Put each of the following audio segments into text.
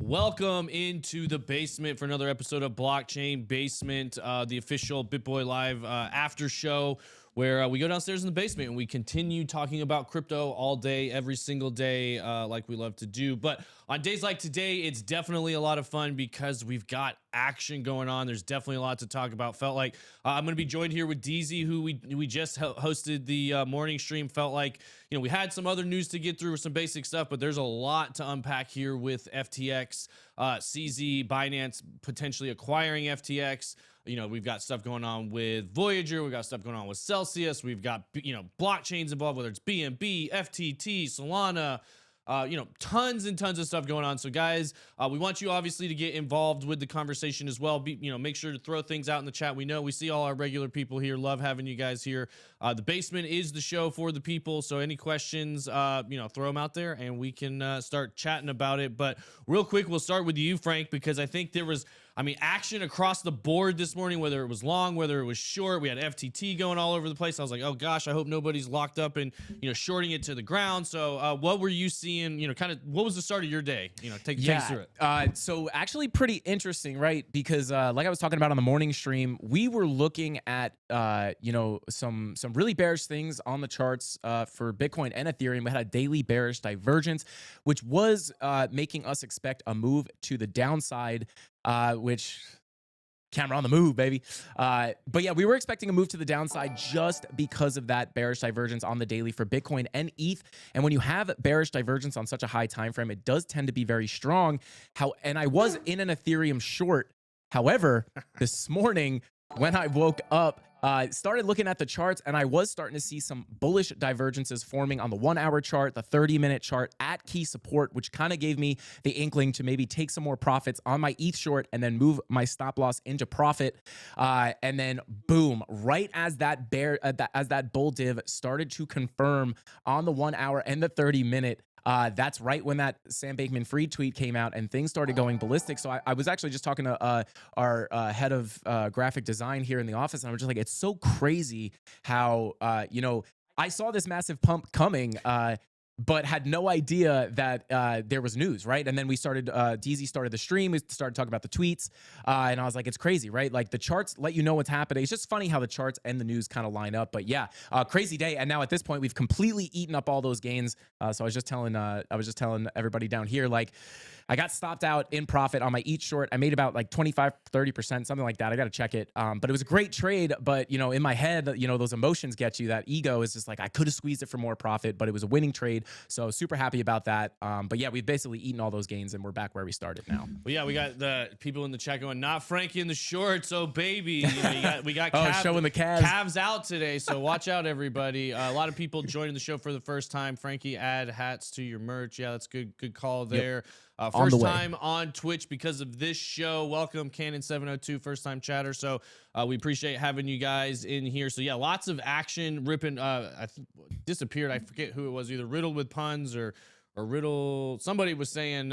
Welcome into the basement for another episode of Blockchain Basement, the official BitBoy Live after show, where we go downstairs in the basement and we continue talking about crypto all day, every single day, like we love to do. But on days like today, it's definitely a lot of fun because we've got action going on. There's definitely a lot to talk about. Felt like I'm going to be joined here with DZ, who we just hosted the morning stream. Felt like, you know, we had some other news to get through with some basic stuff, but there's a lot to unpack here with FTX, CZ, Binance potentially acquiring FTX. You know, we've got stuff going on with Voyager. We've got stuff going on with Celsius. We've got, you know, blockchains involved, whether it's BNB, FTT, Solana, you know, tons and tons of stuff going on. So guys, we want you obviously to get involved with the conversation as well. You know, make sure to throw things out in the chat. We see all our regular people here. Love having you guys here. The basement is the show for the people. So any questions, you know, throw them out there and we can start chatting about it. But real quick, we'll start with you, Frank, because I think there was, action across the board this morning, whether it was long, whether it was short. We had FTT going all over the place. I was like, oh gosh, I hope nobody's locked up and, you know, shorting it to the ground. So what were you seeing, you know, kind of what was the start of your day? You know, take us through it. So actually pretty interesting, right? Because like I was talking about on the morning stream, we were looking at, you know, some really bearish things on the charts for Bitcoin and Ethereum. We had a daily bearish divergence, which was making us expect a move to the downside, which camera on the move, baby. But yeah, we were expecting a move to the downside just because of that bearish divergence on the daily for Bitcoin and ETH. And when you have bearish divergence on such a high time frame, it does tend to be very strong. And I was in an Ethereum short. However, this morning when I woke up, started looking at the charts, and I was starting to see some bullish divergences forming on the 1 hour chart, the 30-minute chart at key support, which kind of gave me the inkling to maybe take some more profits on my ETH short and then move my stop loss into profit. And then boom, right as that bull div started to confirm on the 1 hour and the 30-minute, that's right when that Sam Bankman-Fried tweet came out and things started going ballistic. So I was actually just talking to our head of graphic design here in the office, and I was just like, it's so crazy how, you know, I saw this massive pump coming, but had no idea that there was news, right? And then we started, DZ started the stream, we started talking about the tweets, and I was like, it's crazy, right? Like the charts let you know what's happening. It's just funny how the charts and the news kind of line up. But yeah, crazy day. And now at this point, we've completely eaten up all those gains. So I was just telling everybody down here, like, I got stopped out in profit on my ETH short. I made about like 25, 30%, something like that. I got to check it. But it was a great trade. But, you know, in my head, you know, those emotions get you. That ego is just like, I could have squeezed it for more profit, but it was a winning trade. So super happy about that. But yeah, we've basically eaten all those gains and we're back where we started now. Well, yeah, we got the people in the chat going, not Frankie in the shorts. Oh, baby. You know, we got showing the calves out today. So watch out, everybody. A lot of people joining the show for the first time. Frankie, add hats to your merch. Yeah, that's good call there. Yep. First time on Twitch because of this show. Welcome, Cannon702, first time chatter. So we appreciate having you guys in here. So yeah, lots of action ripping. Disappeared. I forget who it was, either riddled with puns or riddle. Somebody was saying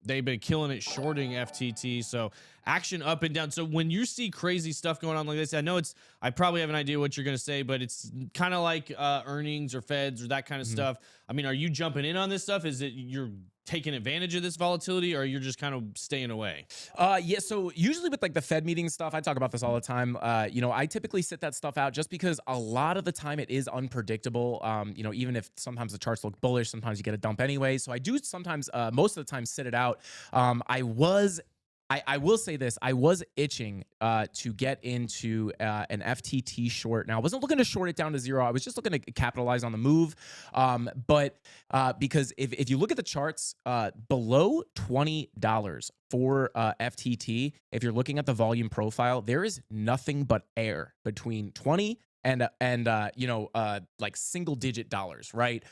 they've been killing it shorting FTT. So action up and down. So when you see crazy stuff going on like this, I know I probably have an idea what you're going to say, but it's kind of like earnings or feds or that kind of stuff. I mean, are you jumping in on this stuff? Is it you're taking advantage of this volatility, or you're just kind of staying away? Yeah, so usually with like the Fed meeting stuff, I talk about this all the time. You know, I typically sit that stuff out just because a lot of the time it is unpredictable. You know, even if sometimes the charts look bullish, sometimes you get a dump anyway. So I do sometimes, most of the time, sit it out. I will say this, I was itching to get into an FTT short. Now, I wasn't looking to short it down to zero. I was just looking to capitalize on the move. But because if you look at the charts, below $20 for FTT, if you're looking at the volume profile, there is nothing but air between 20 and you know, like single digit dollars, right?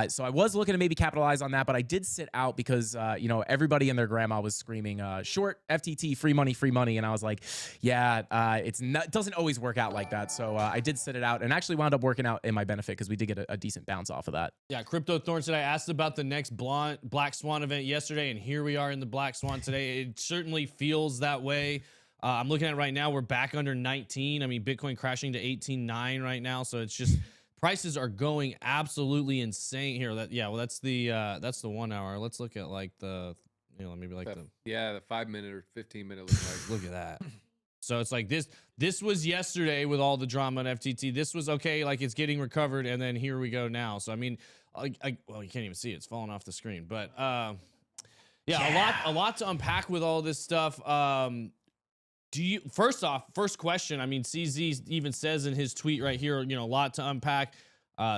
So I was looking to maybe capitalize on that, but I did sit out because, you know, everybody and their grandma was screaming, short FTT, free money. And I was like, yeah, it doesn't always work out like that. So I did sit it out and actually wound up working out in my benefit because we did get a decent bounce off of that. Yeah, Crypto Thorn said I asked about the next Black Swan event yesterday, and here we are in the Black Swan today. It certainly feels that way. I'm looking at it right now. We're back under 19. I mean, Bitcoin crashing to 18.9 right now. So it's just prices are going absolutely insane here. That's the 1 hour. Let's look at like the You know, maybe like the the 5-minute or 15-minute looks like. look at that. So it's like this was yesterday with all the drama on FTT. This was okay, like it's getting recovered, and then here we go now. So I mean, well, you can't even see it. It's falling off the screen, but yeah, a lot to unpack with all this stuff. Do you first question? I mean, CZ even says in his tweet right here, you know, a lot to unpack.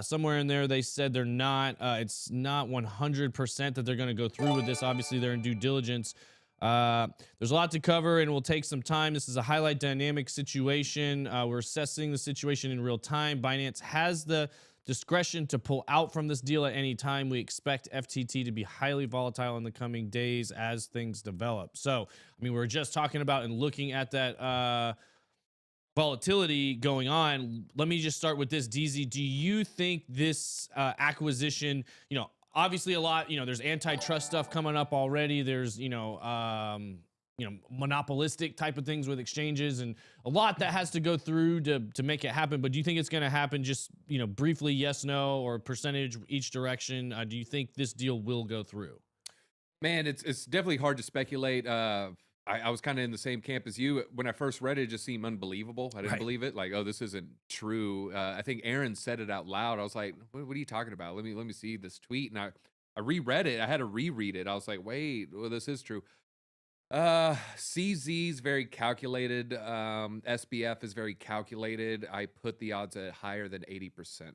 Somewhere in there, they said they're not. It's not 100% that they're going to go through with this. Obviously, they're in due diligence. There's a lot to cover and will take some time. This is a highlight dynamic situation. We're assessing the situation in real time. Binance has the discretion to pull out from this deal at any time. We expect FTT to be highly volatile in the coming days as things develop. So, I mean, we're just talking about and looking at that volatility going on. Let me just start with this, DZ. Do you think this acquisition, you know, obviously a lot, you know, there's antitrust stuff coming up already. There's, monopolistic type of things with exchanges and a lot that has to go through to make it happen. But do you think it's going to happen just, you know, briefly, yes, no, or percentage each direction? Do you think this deal will go through? Man, it's definitely hard to speculate. I was kind of in the same camp as you. When I first read it, it just seemed unbelievable. I didn't believe it. Like, oh, this isn't true. I think Aaron said it out loud. I was like, what are you talking about? Let me see this tweet. And I reread it. I had to reread it. I was like, wait, well, this is true. CZ's very calculated. SBF is very calculated. I put the odds at higher than 80%.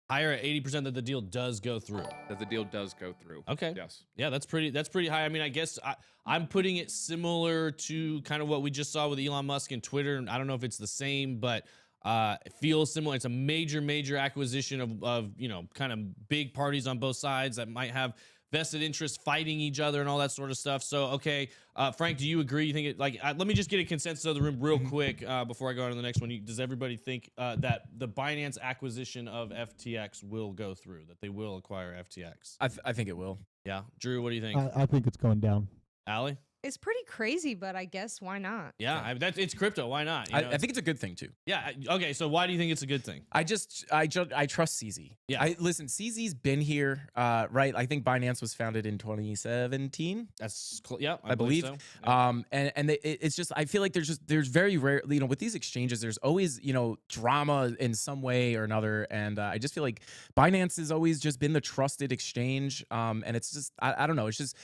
Higher at 80% that the deal does go through. That the deal does go through. Okay. Yes. Yeah, that's pretty high. I mean, I guess I'm putting it similar to kind of what we just saw with Elon Musk and Twitter. And I don't know if it's the same, but it feels similar. It's a major acquisition of you know, kind of big parties on both sides that might have vested interests fighting each other and all that sort of stuff. So, okay, Frank, do you agree? You think it, like, let me just get a consensus of the room real quick before I go on to the next one. Does everybody think that the Binance acquisition of FTX will go through, that they will acquire FTX? I think it will. Yeah. Drew, what do you think? I think it's going down. Allie? It's pretty crazy, but I guess why not? Yeah, it's crypto. Why not? I think it's a good thing too. Yeah. Okay. So why do you think it's a good thing? I trust CZ. Yeah. Listen, CZ's been here, right? I think Binance was founded in 2017. That's yeah, I believe. so. Yeah. It's just, I feel like there's very rare, you know, with these exchanges, there's always, you know, drama in some way or another, and I just feel like Binance has always just been the trusted exchange, and it's just, I don't know, it's just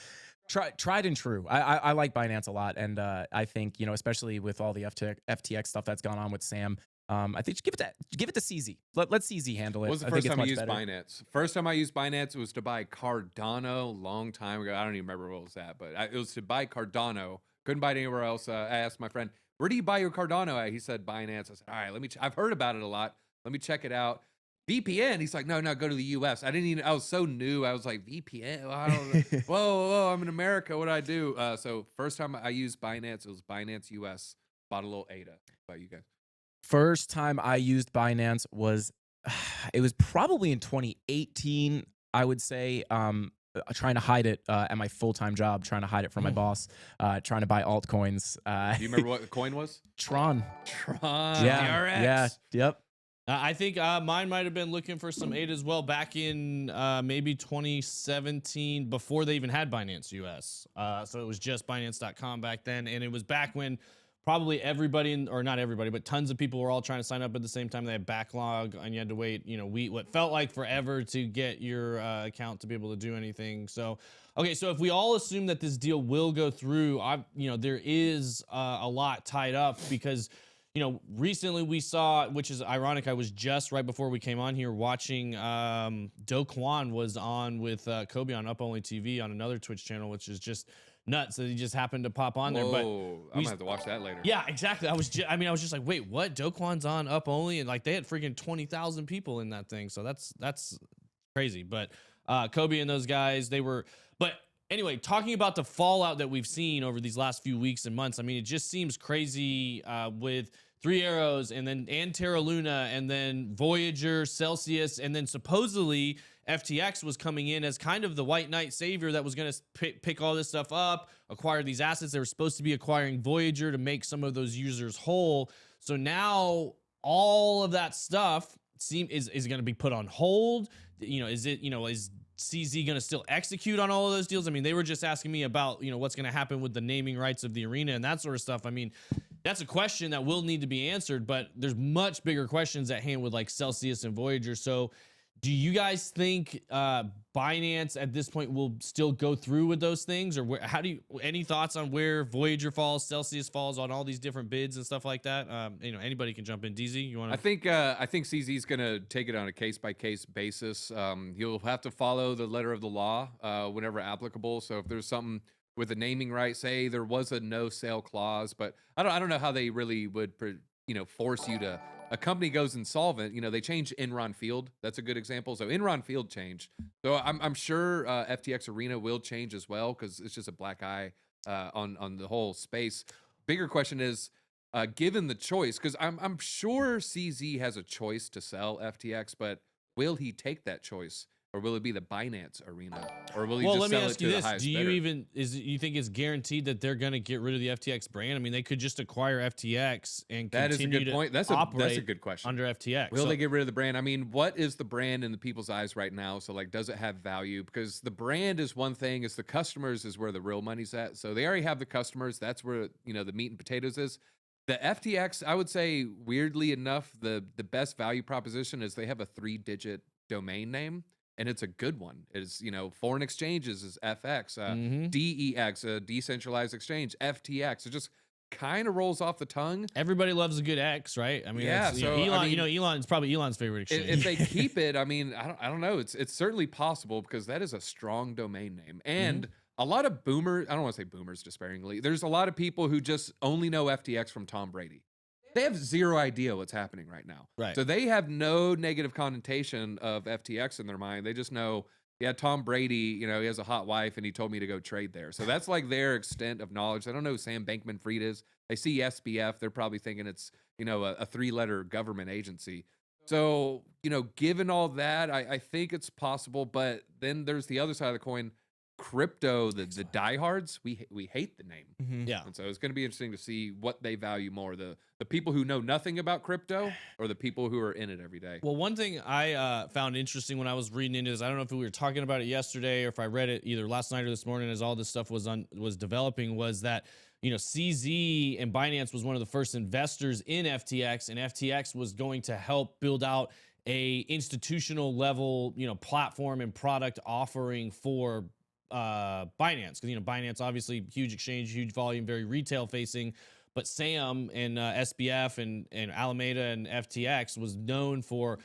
tried and true. I like Binance a lot, and I think, you know, especially with all the FTX stuff that's gone on with Sam, I think give it to CZ. Let CZ handle it. What was the first time I used Binance? First time I used Binance, it was to buy Cardano, long time ago. I don't even remember what was that, but it was to buy Cardano. Couldn't buy it anywhere else. I asked my friend, "Where do you buy your Cardano at?" He said Binance. I said, "All right, let me. I've heard about it a lot. Let me check it out." VPN. He's like, no, go to the US. I was so new. I was like, VPN. I don't know. Whoa, I'm in America. What do I do? So first time I used Binance, it was Binance US. Bought a little ADA. How about you guys? First time I used Binance was, it was probably in 2018, I would say. Trying to hide it at my full-time job, trying to hide it from my boss, trying to buy altcoins. Do you remember what the coin was? Tron. Yeah. DRX. Yeah. Yep. I think mine might have been looking for some aid as well back in maybe 2017, before they even had Binance US. So it was just Binance.com back then. And it was back when probably everybody, or not everybody, but tons of people were all trying to sign up at the same time. They had backlog and you had to wait, you know, what felt like forever to get your account to be able to do anything. So, okay, so if we all assume that this deal will go through, there is a lot tied up because, you know, recently we saw, which is ironic, I was just right before we came on here watching Do Kwon was on with Kobe on Up Only TV on another Twitch channel, which is just nuts that he just happened to pop on there. But I'm gonna have to watch that later. Yeah, exactly. I was just like, wait, what? Do Kwon's on Up Only, and like they had freaking 20,000 people in that thing. So that's crazy. But Kobe and those guys, but anyway, talking about the fallout that we've seen over these last few weeks and months, I mean, it just seems crazy with Three Arrows and Terra Luna and then Voyager, Celsius, and then supposedly FTX was coming in as kind of the white knight savior that was going to pick all this stuff up, acquire these assets. They were supposed to be acquiring Voyager to make some of those users whole. So now all of that stuff is going to be put on hold. You know, is CZ going to still execute on all of those deals? I mean, they were just asking me about, what's going to happen with the naming rights of the arena and that sort of stuff. I mean, that's a question that will need to be answered, but there's much bigger questions at hand with like Celsius and Voyager. So do you guys think Binance at this point will still go through with those things, or any thoughts on where Voyager falls, Celsius falls on all these different bids and stuff like that? Anybody can jump in. DZ, you want to? I think CZ is going to take it on a case by case basis. He'll have to follow the letter of the law whenever applicable. So if there's something with a naming right, say there was a no sale clause, but I don't know how they really would force you to. A company goes insolvent, they changed Enron Field. That's a good example. So Enron Field changed. So I'm sure FTX Arena will change as well, because it's just a black eye on the whole space. Bigger question is, given the choice, because I'm sure CZ has a choice to sell FTX, but will he take that choice? Or will it be the Binance Arena? Or will he just sell it to the highest bidder? You think it's guaranteed that they're going to get rid of the FTX brand? I mean, they could just acquire FTX and that continue is a good point. That's a good question. Under FTX. Will they get rid of the brand? I mean, what is the brand in the people's eyes right now? So, like, does it have value? Because the brand is one thing, it's the customers is where the real money's at. So they already have the customers. That's where, the meat and potatoes is. The FTX, I would say, weirdly enough, the best value proposition is they have a 3-digit domain name. And it's a good one. It's, foreign exchanges is FX, DEX, a decentralized exchange, FTX. It just kind of rolls off the tongue. Everybody loves a good X, right? I mean, yeah. So Elon, Elon's probably Elon's favorite exchange. If they keep it, I mean, I don't know. It's certainly possible, because that is a strong domain name. And a lot of boomers, I don't want to say boomers disparagingly, there's a lot of people who just only know FTX from Tom Brady. They have zero idea what's happening right now. Right. So they have no negative connotation of FTX in their mind. They just know, yeah, Tom Brady, he has a hot wife and he told me to go trade there. So that's like their extent of knowledge. I don't know who Sam Bankman-Fried is. They see SBF. They're probably thinking it's, a 3-letter government agency. So, given all that, I think it's possible. But then there's the other side of the coin. Crypto, the diehards, we hate the name. Yeah. And so it's going to be interesting to see what they value more, the people who know nothing about crypto or the people who are in it every day. Well, one thing I found interesting when I was reading into this, I don't know if we were talking about it yesterday or if I read it either last night or this morning as all this stuff was developing, was that CZ and Binance was one of the first investors in FTX, and FTX was going to help build out a institutional level platform and product offering for Binance, because Binance obviously huge exchange, huge volume, very retail facing, but Sam and SBF and Alameda and FTX was known for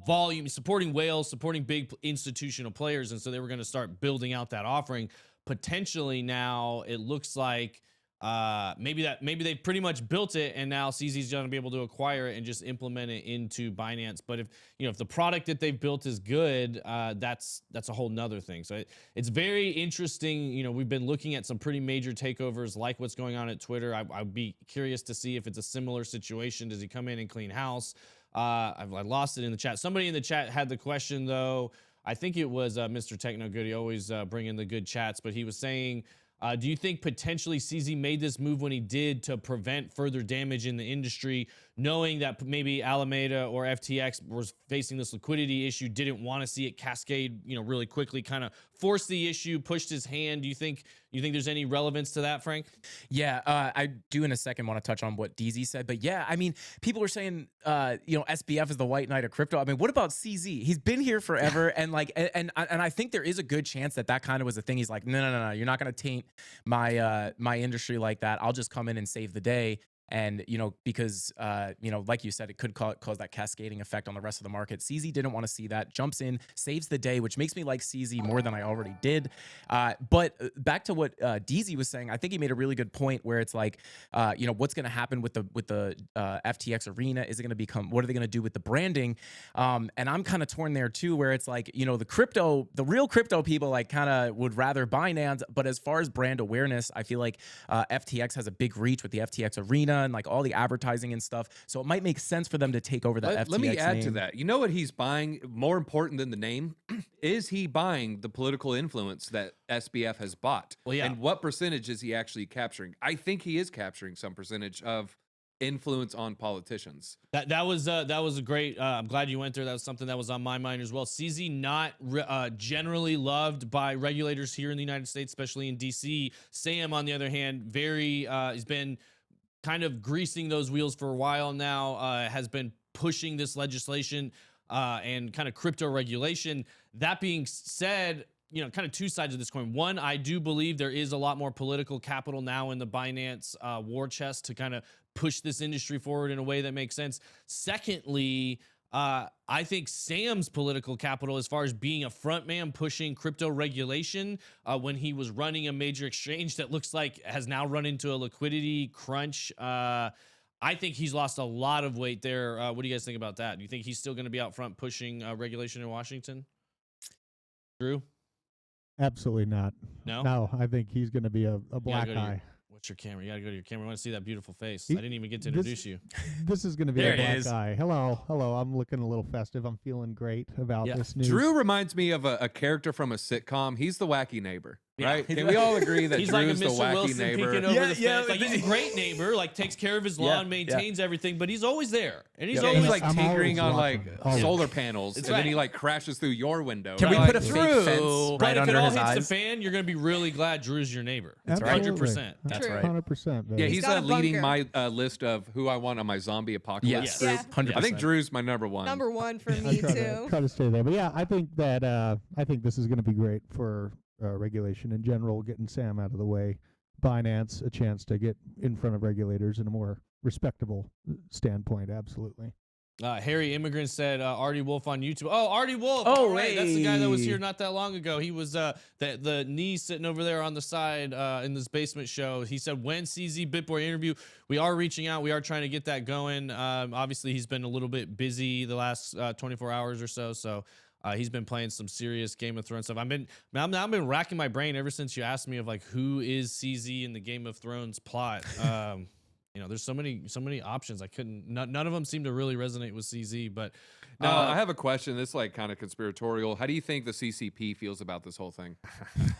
volume, supporting whales, supporting big institutional players, and so they were going to start building out that offering. Potentially now it looks like maybe they pretty much built it, and now CZ's going to be able to acquire it and just implement it into Binance. But if the product that they've built is good, that's a whole nother thing. So it's very interesting. We've been looking at some pretty major takeovers, like what's going on at Twitter. I'd be curious to see if it's a similar situation. Does he come in and clean house? I lost it in the chat. Somebody in the chat had the question though. I think it was Mr. Techno Good. He always bring in the good chats, but he was saying, do you think potentially CZ made this move when he did to prevent further damage in the industry, knowing that maybe Alameda or FTX was facing this liquidity issue, didn't want to see it cascade, really quickly, kind of forced the issue, pushed his hand? Do you think there's any relevance to that, Frank? Yeah, I do in a second want to touch on what DZ said, but yeah, I mean, people are saying, SBF is the white knight of crypto. I mean, what about CZ? He's been here forever, and I think there is a good chance that kind of was a thing. He's like, no, you're not going to taint my industry like that. I'll just come in and save the day. And, because, like you said, it could cause that cascading effect on the rest of the market. CZ didn't want to see that, jumps in, saves the day, which makes me like CZ more than I already did. But back to what DZ was saying, I think he made a really good point where it's like, what's going to happen with the FTX arena? Is it going to become, what are they going to do with the branding? And I'm kind of torn there too, where it's like, the real crypto people like kind of would rather Binance. But as far as brand awareness, I feel like FTX has a big reach with the FTX arena and like all the advertising and stuff. So it might make sense for them to take over that FTX Let me add name. to that. You know what he's buying? More important than the name, is he buying the political influence that SBF has bought? Well, yeah. And what percentage is he actually capturing? I think he is capturing some percentage of influence on politicians. That was a great. I'm glad you went there. That was something that was on my mind as well. CZ not generally loved by regulators here in the United States, especially in DC. Sam, on the other hand, very has been kind of greasing those wheels for a while now. Has been pushing this legislation and kind of crypto regulation. That being said, you know, kind of two sides of this coin. One, I do believe there is a lot more political capital now in the Binance war chest to kind of push this industry forward in a way that makes sense. Secondly, I think Sam's political capital, as far as being a front man pushing crypto regulation, when he was running a major exchange that looks like has now run into a liquidity crunch. I think he's lost a lot of weight there. What do you guys think about that? Do you think he's still going to be out front pushing regulation in Washington? Drew? Absolutely not. No? No, I think he's going to be a black eye. What's your camera? You got to go to your camera. I want to see that beautiful face. He- I didn't even get to introduce you. This is going to be There a it black is. eye. Hello. I'm looking a little festive. I'm feeling great about Yeah. this news. Drew reminds me of a character from a sitcom. He's the wacky neighbor, Yeah. right? He's Can like- we all agree that He's Drew's like a the Mr. wacky Wilson neighbor? peeking over Yeah, the yeah, fence. Like, he's a great neighbor, like takes care of his lawn, maintains everything, but he's always there. And he's Yeah, always he's like I'm tinkering always on like watching. Always. solar panels, That's and then right. he like crashes through your window. Can we right? put a Like, fake Drew. fence But right if under it all his hits eyes? the fan, you're going to be really glad Drew's your neighbor. Absolutely. 100%. That's True. right. 100%. Baby. Yeah, He's he's got a leading bunker. my list of who I want on my zombie apocalypse Yes, group. Yeah. 100%. I think Drew's my number one. Number one for I'm me trying too. to, try to stay there. But yeah, I think that I think this is going to be great for regulation in general, getting Sam out of the way. Binance a chance to get in front of regulators in a more respectable standpoint. Absolutely. Harry Immigrant said Artie Wolf on YouTube. Oh, Artie Wolf. Oh, All right. That's the guy that was hey. here not that long ago. He was the knee sitting over there on the side in this basement show. He said, when CZ Bitboy interview, we are reaching out. We are trying to get that going. Obviously, he's been a little bit busy the last 24 hours or so. So he's been playing some serious Game of Thrones stuff. I've been racking my brain ever since you asked me of like, who is CZ in the Game of Thrones plot? You know, there's so many options. I couldn't. None of them seem to really resonate with CZ. But Now, I have a question. This is like kind of conspiratorial. How do you think the CCP feels about this whole thing?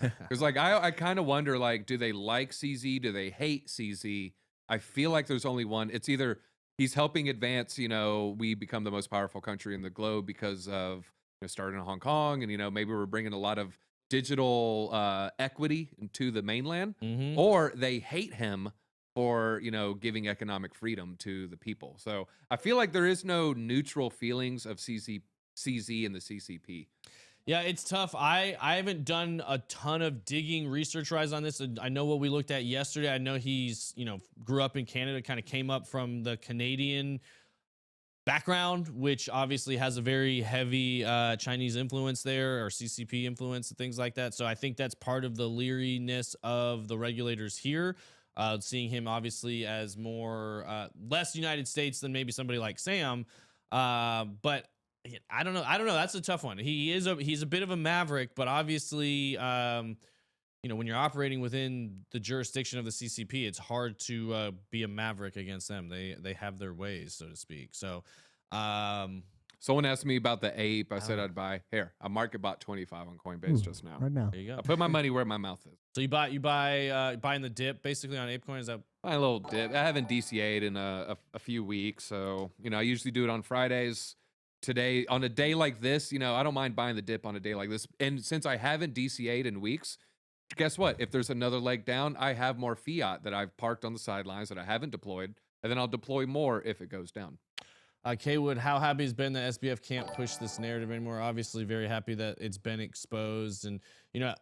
Because like I kind of wonder, like, do they like CZ? Do they hate CZ? I feel like there's only one. It's either he's helping advance, you know, we become the most powerful country in the globe because of, you know, starting in Hong Kong, and, you know, maybe we're bringing a lot of digital equity into the mainland, mhm. or they hate him for, you know, giving economic freedom to the people. So I feel like there is no neutral feelings of CZ and the CCP. Yeah, it's tough. I haven't done a ton of digging research-wise on this. I know what we looked at yesterday. I know he's, you know, grew up in Canada, kind of came up from the Canadian background, which obviously has a very heavy Chinese influence there, or CCP influence and things like that. So I think that's part of the leeriness of the regulators here. Seeing him obviously as more less United States than maybe somebody like Sam, but I don't know. That's a tough one. He's a bit of a maverick, but obviously, you know, when you're operating within the jurisdiction of the CCP, it's hard to be a maverick against them. They have their ways, so to speak. So, Someone asked me about the ape. I said I'd buy. Here, I market bought 25 on Coinbase Ooh, just now. Right now. there you go. I put my money where my mouth is. So you buy buying the dip basically on ApeCoin. Is that Buy a little dip. I haven't DCA'd in a few weeks, so, you know, I usually do it on Fridays. Today, on a day like this, you know, I don't mind buying the dip on a day like this. And since I haven't DCA'd in weeks, guess what? If there's another leg down, I have more fiat that I've parked on the sidelines that I haven't deployed, and then I'll deploy more if it goes down. K-Wood, how happy has been that SBF can't push this narrative anymore? Obviously, very happy that it's been exposed. And, you know,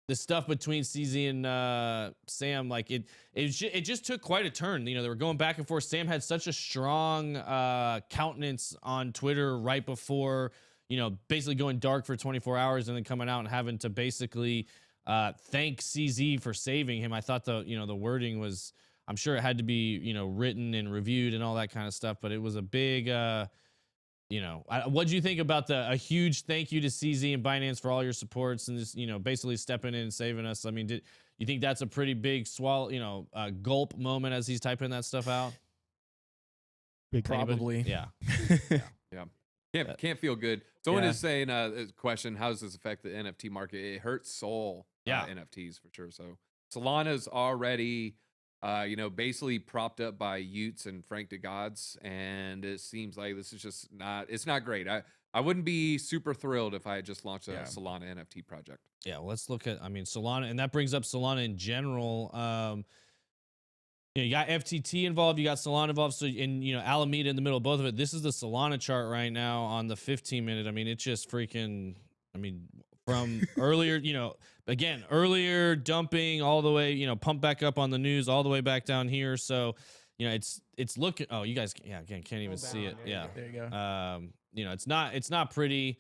the stuff between CZ and Sam, like it just took quite a turn. You know, they were going back and forth. Sam had such a strong countenance on Twitter right before, you know, basically going dark for 24 hours and then coming out and having to basically thank CZ for saving him. I thought the wording was, I'm sure it had to be, you know, written and reviewed and all that kind of stuff, but it was a big, you know, what do you think about a huge thank you to CZ and Binance for all your supports and this, you know, basically stepping in and saving us? I mean, did you think that's a pretty big swallow, you know, gulp moment as he's typing that stuff out? Big Probably. Yeah. Can't feel good. Someone Yeah. is saying a question, how does this affect the NFT market? It hurts Sol Yeah. NFTs for sure. So Solana's already You know, basically propped up by Utes and Frank the Gods, and it seems like this is just not. It's not great. I wouldn't be super thrilled if I had just launched a Solana NFT project. Yeah, well, let's look at, I mean, Solana, and that brings up Solana in general. You know, you got FTT involved, you got Solana involved, so and you know Alameda in the middle of both of it. This is the Solana chart right now on the 15-minute. I mean, it's just freaking. I mean, from earlier, you know, again earlier dumping all the way, you know, pump back up on the news all the way back down here. So, you know, it's looking. Oh, you guys, yeah, again, can't even see it. Yeah, there you go. You know, it's not pretty.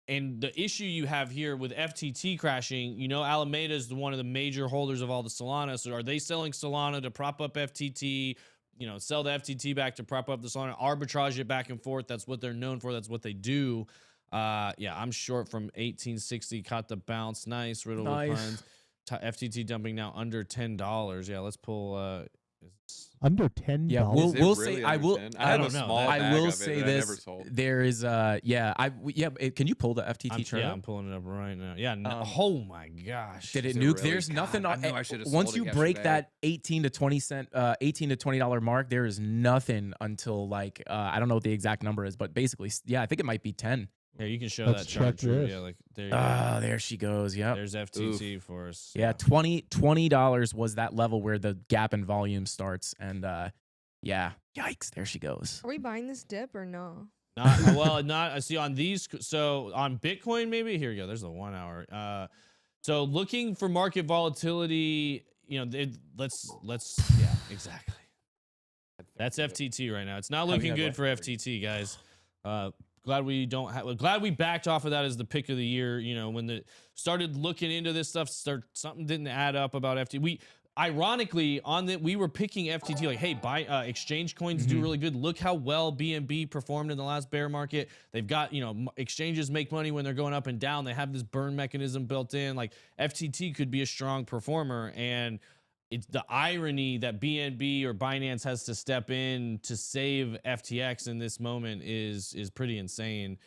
And the issue you have here with FTT crashing, you know, Alameda is one of the major holders of all the Solana. So are they selling Solana to prop up FTT? You know, sell the FTT back to prop up the Solana, arbitrage it back and forth. That's what they're known for. That's what they do. Yeah, I'm short from 1860. Caught the bounce. Nice. Riddle with puns. FTT dumping now under $10. Yeah, let's pull. Under $10. Yeah, Is it we'll really say I under will. 10? I have don't a know. small I bag will of it say that I this. never sold. There is can you pull the FTT chart? Yeah, up? I'm pulling it up right now. Yeah. No, oh my gosh. Did it Is it nuke? really? There's God, nothing. I knew I should have Once sold it you break yesterday. that 18 to 20 cent, $18 to $20 mark, there is nothing until like I don't know what the exact number is, but basically, yeah, I think it might be 10. Yeah, you can show Let's that chart. check Drew. this. Yeah, like there you go. Ah, there she goes. Yep. There's FTT for us. Yeah, $20 was that level where the gap in volume starts, and yeah, yikes, there she goes. Are we buying this dip or no? Not I see on these. So on Bitcoin, maybe here we go. There's the 1 hour. So looking for market volatility, you know, let's yeah, exactly. That's FTT right now. It's not looking good for FTT, guys. Glad we don't have. Glad we backed off of that as the pick of the year. You know, when the started looking into this stuff, something didn't add up about FTT. We ironically on that we were picking FTT like, hey, buy exchange coins do really good. Look how well BNB performed in the last bear market. They've got, you know, exchanges make money when they're going up and down. They have this burn mechanism built in. Like FTT could be a strong performer, and it's the irony that BNB or Binance has to step in to save FTX in this moment is pretty insane.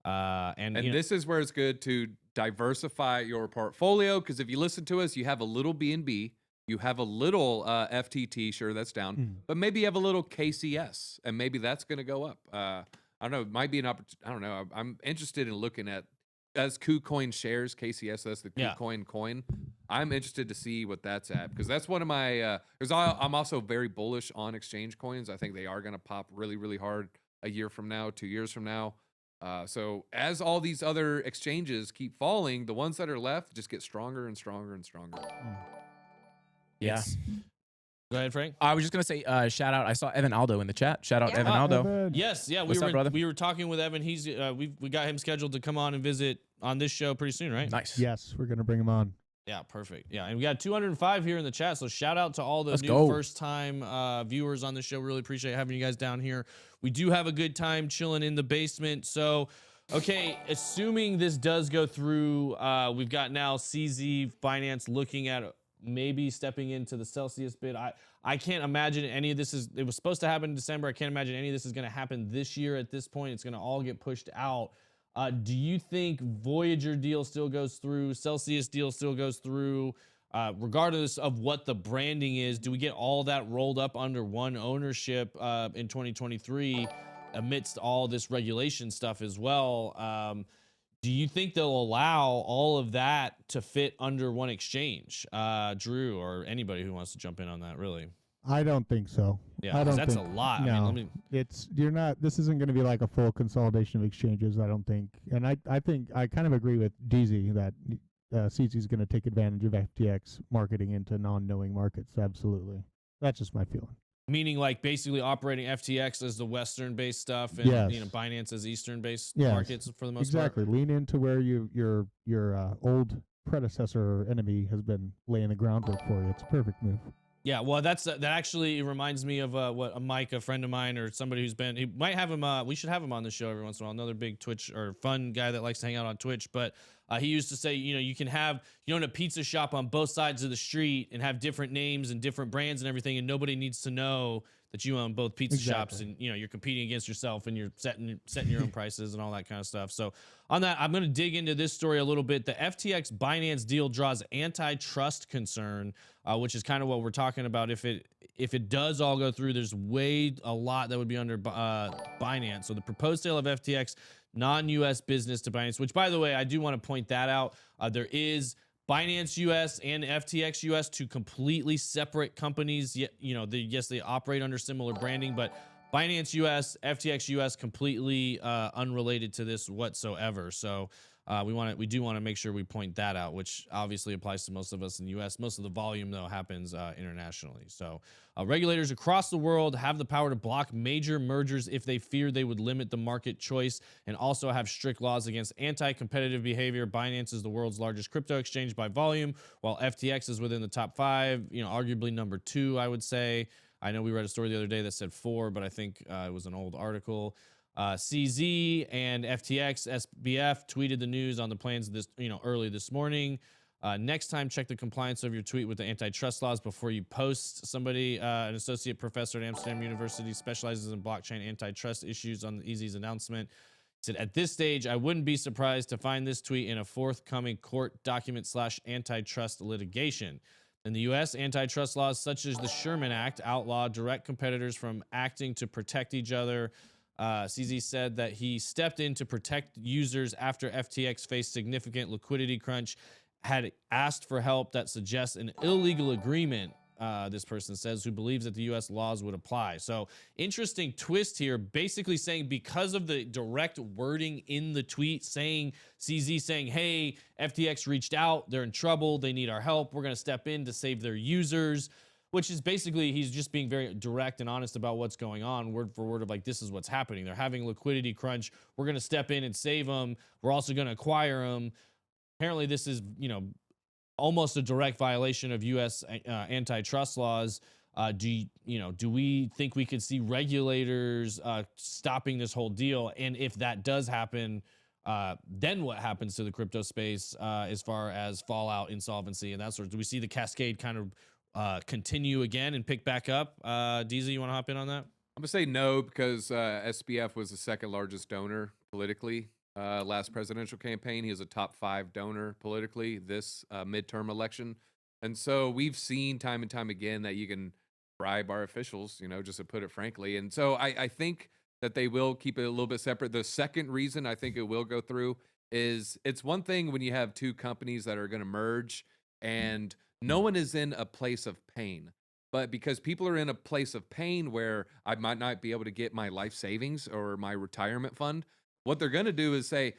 And you know, this is where it's good to diversify your portfolio, because if you listen to us, you have a little BNB, you have a little FTT, sure, that's down, but maybe you have a little KCS, and maybe that's going to go up. I don't know, it might be an opportunity. I don't know. I'm interested in looking at, as KuCoin shares, KCS, that's the KuCoin coin. I'm interested to see what that's at, because that's one of my, because I'm also very bullish on exchange coins. I think they are going to pop really, really hard a year from now, 2 years from now. So as all these other exchanges keep falling, the ones that are left just get stronger and stronger and stronger. Yeah. go ahead, Frank. I was just gonna say, shout out. I saw Evan Aldo in the chat. Shout out Yeah. Evan Aldo. Evan. Yes, yeah, What's up, brother? we were talking with Evan. He's we got him scheduled to come on and visit on this show pretty soon, right? Nice. Yes, we're going to bring him on. Yeah, perfect. Yeah, and we got 205 here in the chat. So shout out to all the Let's new go. first-time viewers on the show. Really appreciate having you guys down here. We do have a good time chilling in the basement. So, okay, assuming this does go through, we've got now CZ Binance looking at maybe stepping into the Celsius bid. I can't imagine any of this is. It was supposed to happen in December. I can't imagine any of this is going to happen this year. At this point, it's going to all get pushed out. Do you think Voyager deal still goes through? Celsius deal still goes through? Regardless of what the branding is, do we get all that rolled up under one ownership in 2023 amidst all this regulation stuff as well? Do you think they'll allow all of that to fit under one exchange? Drew or anybody who wants to jump in on that, really? I don't think so. Yeah, I 'cause don't that's think, a lot. No, I mean, you're not. This isn't going to be like a full consolidation of exchanges. I don't think. And I think I kind of agree with DZ that CZ is going to take advantage of FTX marketing into non-knowing markets. Absolutely, that's just my feeling. meaning like basically operating FTX as the Western-based stuff, and Yes. you know Binance as Eastern-based Yes. markets for the most Exactly. part. Lean into where your old predecessor or enemy has been laying the groundwork for you. It's a perfect move. Yeah, well, that actually reminds me of what a Mike, a friend of mine, or somebody who's been. He might have him. We should have him on the show every once in a while. Another big Twitch or fun guy that likes to hang out on Twitch. But He used to say, you can own a pizza shop on both sides of the street and have different names and different brands and everything, and nobody needs to know that you own both pizza shops, and you're competing against yourself, and you're setting your own prices and all that kind of stuff. So on that, I'm going to dig into this story a little bit. The FTX Binance deal draws antitrust concern, which is kind of what we're talking about. If it does all go through, there's a lot that would be under Binance. So the proposed sale of FTX non-US business to Binance, which, by the way, I do want to point that out. There is Binance US and FTX US, two completely separate companies. Yes, they operate under similar branding, but Binance US, FTX US, completely unrelated to this whatsoever. So we do want to make sure we point that out, which obviously applies to most of us in the US. Most of the volume, though, happens internationally. So regulators across the world have the power to block major mergers if they fear they would limit the market choice, and also have strict laws against anti-competitive behavior. Binance is the world's largest crypto exchange by volume, while FTX is within the top 5, arguably number 2, I would say. I know we read a story the other day that said 4, but I think it was an old article. CZ and FTX SBF tweeted the news on the plans this, early this morning. Next time, check the compliance of your tweet with the antitrust laws before you post. Somebody, an associate professor at Amsterdam University, specializes in blockchain antitrust issues, on EZ's announcement. He said, at this stage, I wouldn't be surprised to find this tweet in a forthcoming court document / antitrust litigation. In the U.S., antitrust laws such as the Sherman Act outlaw direct competitors from acting to protect each other. CZ said that he stepped in to protect users after FTX faced significant liquidity crunch, had asked for help that suggests an illegal agreement, this person says, who believes that the U.S. laws would apply. So interesting twist here, basically saying because of the direct wording in the tweet, CZ saying, hey, FTX reached out, they're in trouble, they need our help, we're going to step in to save their users. Which is basically, he's just being very direct and honest about what's going on, word for word, of like, this is what's happening. They're having liquidity crunch. We're going to step in and save them. We're also going to acquire them. Apparently, this is, almost a direct violation of U.S. Antitrust laws. Do we think we could see regulators stopping this whole deal? And if that does happen, then what happens to the crypto space as far as fallout, insolvency, and that sort of? Do we see the cascade kind of continue again and pick back up? DZ, you want to hop in on that? I'm gonna say no, because SBF was the second largest donor politically last presidential campaign. He is a top 5 donor politically this midterm election, and so we've seen time and time again that you can bribe our officials, just to put it frankly. And so I think that they will keep it a little bit separate. The second reason I think it will go through is, it's one thing when you have two companies that are going to merge and no one is in a place of pain, but because people are in a place of pain where I might not be able to get my life savings or my retirement fund, what they're going to do is say,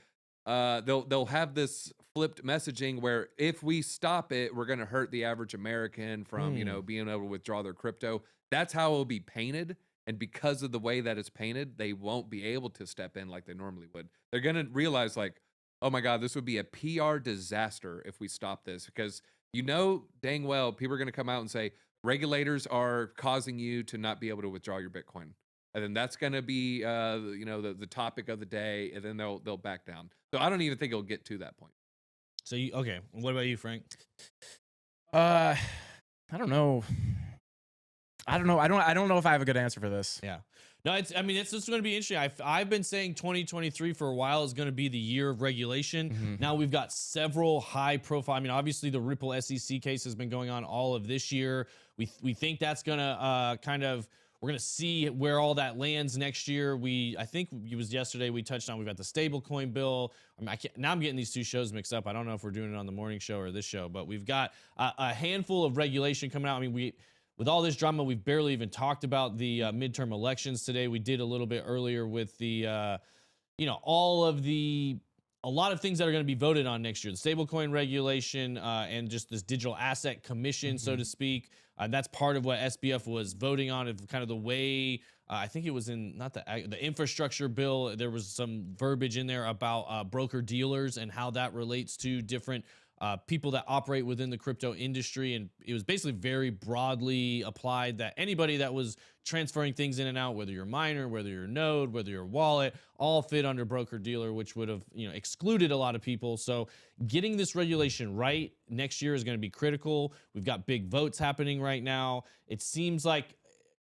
they'll have this flipped messaging where if we stop it, we're going to hurt the average American from, being able to withdraw their crypto. That's how it will be painted. And because of the way that it's painted, they won't be able to step in like they normally would. They're going to realize, like, oh my God, this would be a PR disaster if we stop this, because dang well, people are going to come out and say, regulators are causing you to not be able to withdraw your Bitcoin. And then that's going to be, the topic of the day. And then they'll back down. So I don't even think it'll get to that point. So, okay. What about you, Frank? I don't know. I don't know if I have a good answer for this. Yeah. No, it's just going to be interesting. I've been saying 2023 for a while is going to be the year of regulation. Mm-hmm. Now we've got several high profile. Obviously the Ripple SEC case has been going on all of this year. We think that's going to we're going to see where all that lands next year. I think it was yesterday we touched on, we've got the stablecoin bill. Now I'm getting these two shows mixed up. I don't know if we're doing it on the morning show or this show, but we've got a handful of regulation coming out. With all this drama, we've barely even talked about the midterm elections today. We did a little bit earlier with the, a lot of things that are going to be voted on next year. The stablecoin regulation and just this digital asset commission, so to speak. That's part of what SBF was voting on, of kind of the way, I think it was in, not the infrastructure bill. There was some verbiage in there about broker dealers and how that relates to different people that operate within the crypto industry, and it was basically very broadly applied that anybody that was transferring things in and out, whether you're a miner, whether you're a node, whether you're a wallet, all fit under broker dealer, which would have excluded a lot of people. So getting this regulation right next year is going to be critical. We've got big votes happening right now. It seems like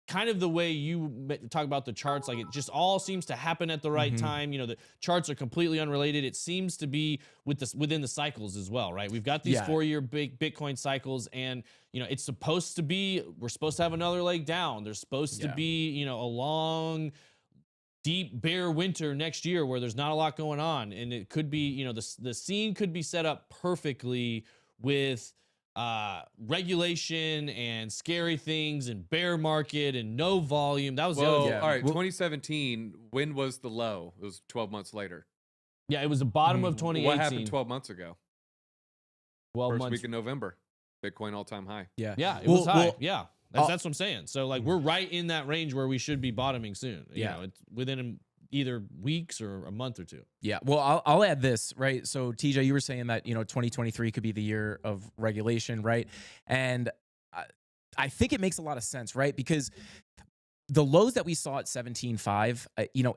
kind of the way you talk about the charts, like it just all seems to happen at the right time. The charts are completely unrelated. It seems to be within the cycles as well, right? We've got these 4-year big Bitcoin cycles, and it's supposed to be, we're supposed to have another leg down. There's supposed to be, a long, deep bear winter next year where there's not a lot going on, and it could be, the scene could be set up perfectly with regulation and scary things and bear market and no volume. That was the other thing. All right, 2017, when was the low? It was 12 months later. Yeah, it was the bottom of 2018. What happened 12 months ago? 12 First months. week in November. Bitcoin all-time high. Yeah, it was high. Yeah, that's what I'm saying. So like we're right in that range where we should be bottoming soon. It's within either weeks or a month or two. Yeah. Well, I'll add this, right? So TJ, you were saying that, 2023 could be the year of regulation, right? And I think it makes a lot of sense, right? Because the lows that we saw at 17.5,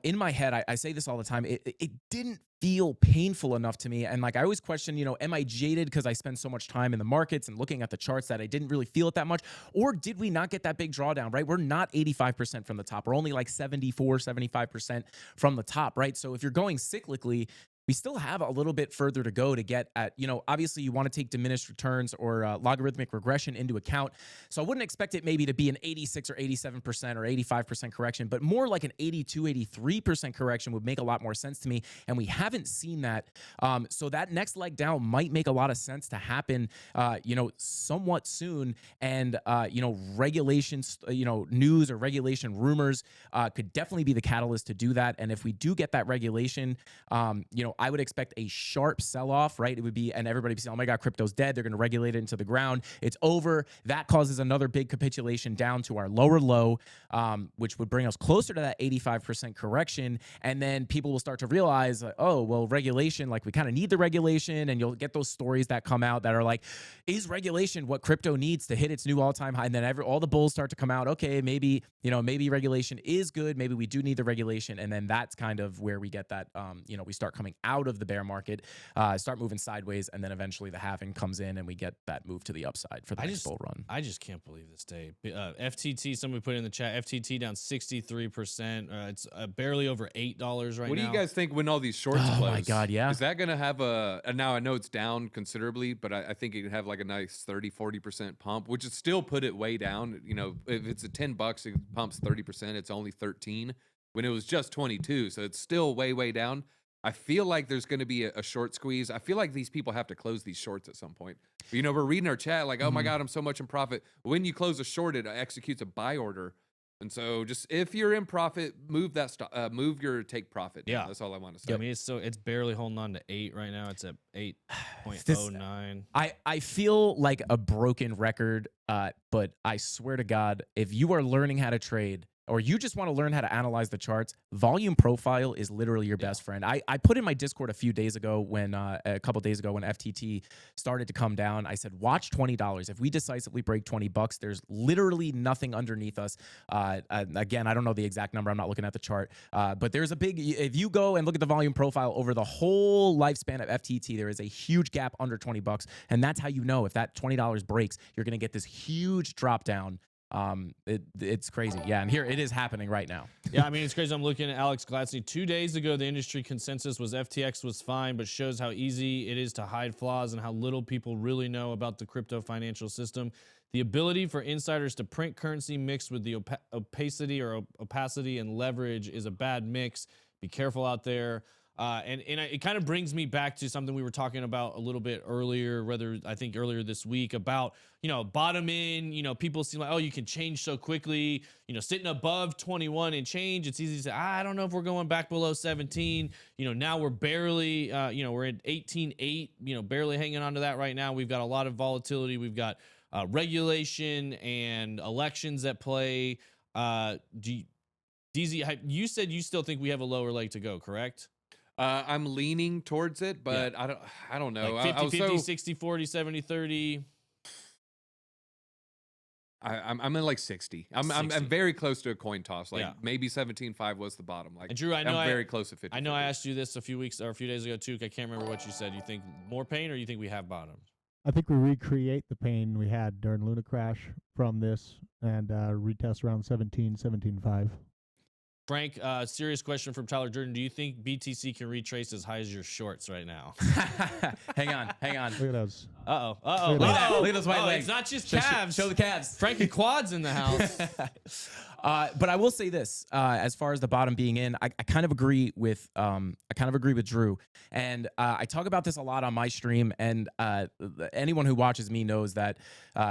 in my head, I say this all the time, it didn't feel painful enough to me. And like, I always question, am I jaded because I spend so much time in the markets and looking at the charts that I didn't really feel it that much? Or did we not get that big drawdown, right? We're not 85% from the top. We're only like 74, 75% from the top, right? So if you're going cyclically, we still have a little bit further to go to get at, obviously you want to take diminished returns or logarithmic regression into account. So I wouldn't expect it maybe to be an 86 or 87% or 85% correction, but more like an 82, 83% correction would make a lot more sense to me. And we haven't seen that. So that next leg down might make a lot of sense to happen, somewhat soon. And, regulations, news or regulation rumors could definitely be the catalyst to do that. And if we do get that regulation, I would expect a sharp sell-off, right? It would be, and everybody be saying, oh my God, crypto's dead. They're going to regulate it into the ground. It's over. That causes another big capitulation down to our lower low, which would bring us closer to that 85% correction. And then people will start to realize, oh, well, regulation, like we kind of need the regulation. And you'll get those stories that come out that are like, is regulation what crypto needs to hit its new all-time high? And then all the bulls start to come out. Okay, maybe regulation is good. Maybe we do need the regulation. And then that's kind of where we get that, we start coming out of the bear market, start moving sideways, and then eventually the halving comes in and we get that move to the upside for the next bull run. I just can't believe this day. FTT, somebody put in the chat, FTT down 63%. It's barely over $8 right now. What do you guys think when all these shorts close? Oh my God, yeah. Is that going to have now I know it's down considerably, but I think it could have like a nice 30-40% pump, which would still put it way down. If it's a $10, it pumps 30%. It's only 13 when it was just 22. So it's still way down. I feel like there's going to be a short squeeze. I feel like these people have to close these shorts at some point. We're reading our chat like, oh my God, I'm so much in profit. When you close a short, it executes a buy order. And so just if you're in profit, move that move your take profit down. Yeah. That's all I want to say. I mean, it's barely holding on to 8 right now. It's at 8.09. I feel like a broken record, but I swear to God, if you are learning how to trade, or you just want to learn how to analyze the charts, volume profile is literally your best friend. I put in my Discord a couple days ago when FTT started to come down. I said, watch $20. If we decisively break $20, there's literally nothing underneath us. Again, I don't know the exact number. I'm not looking at the chart. But there's if you go and look at the volume profile over the whole lifespan of FTT, there is a huge gap under $20. And that's how you know if that $20 breaks, you're going to get this huge drop down. It's crazy. Yeah, and here it is happening right now. Yeah, I mean, it's crazy. I'm looking at Alex Gladstein. 2 days ago, the industry consensus was FTX was fine, but shows how easy it is to hide flaws and how little people really know about the crypto financial system. The ability for insiders to print currency mixed with the opacity and leverage is a bad mix. Be careful out there. And it kind of brings me back to something we were talking about a little bit earlier, I think earlier this week, about, bottom in, people seem like, oh, you can change so quickly, sitting above 21 and change. It's easy to say, I don't know if we're going back below 17. Now we're barely, we're at 18.8, barely hanging on to that right now. We've got a lot of volatility. We've got regulation and elections at play. DZ, you said you still think we have a lower leg to go, correct? I'm leaning towards it, but I don't know. Like I was 50-50, so 60-40, 70-30. I'm in like 60. I'm 60. very close to a coin toss. Like Yeah. maybe 17.5 was the bottom. Like And Drew, I know I'm very close to 50. I know I asked you this a few days ago too. I can't remember what you said. You think more pain, or you think we have bottomed? I think we recreate the pain we had during Luna Crash from this and retest around 17.5. Frank, serious question from Tyler Durden. Do you think BTC can retrace as high as your shorts right now? hang on. Look at those. Uh-oh. Look at that. Look at those white legs. It's not just Show- calves. Show the calves. Frankie Quad's in the house. But I will say this: as far as the bottom being in, I kind of agree with Drew, and I talk about this a lot on my stream. And anyone who watches me knows that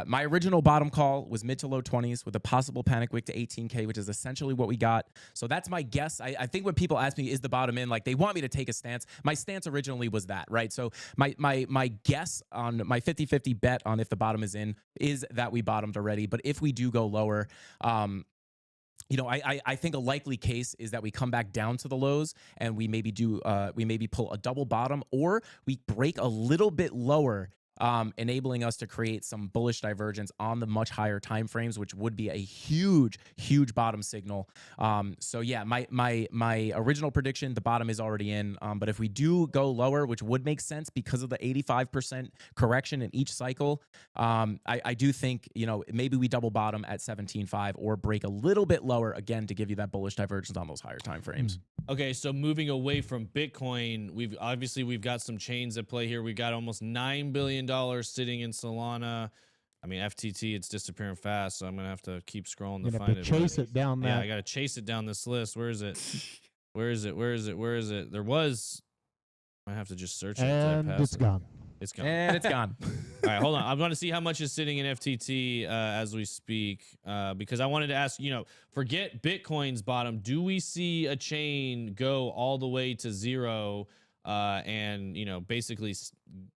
my original bottom call was mid to low 20s with a possible panic wick to 18K, which is essentially what we got. So that's my guess. I think when people ask me, "Is the bottom in?" like they want me to take a stance. My stance originally was that, right? So my guess on my 50-50 bet on if the bottom is in is that we bottomed already. But if we do go lower, I think a likely case is that we come back down to the lows and we maybe pull a double bottom, or we break a little bit lower, enabling us to create some bullish divergence on the much higher time frames, which would be a huge bottom signal. So yeah, my original prediction, the bottom is already in. But if we do go lower, which would make sense because of the 85% correction in each cycle, I do think maybe we double bottom at 17.5 or break a little bit lower again to give you that bullish divergence on those higher time frames. Okay, so moving away from Bitcoin, we've got some chains at play here. We've got almost $9 billion sitting in Solana. I mean, FTT, it's disappearing fast, so I'm gonna have to keep scrolling to find it. Chase it down Yeah, that. I gotta chase it down this list. Where is it? Where is it? There was. I have to just search it. And it's gone. It's gone. And it's gone. All right, hold on. I'm going to see how much is sitting in FTT as we speak, because I wanted to ask, forget Bitcoin's bottom. Do we see a chain go all the way to zero and, basically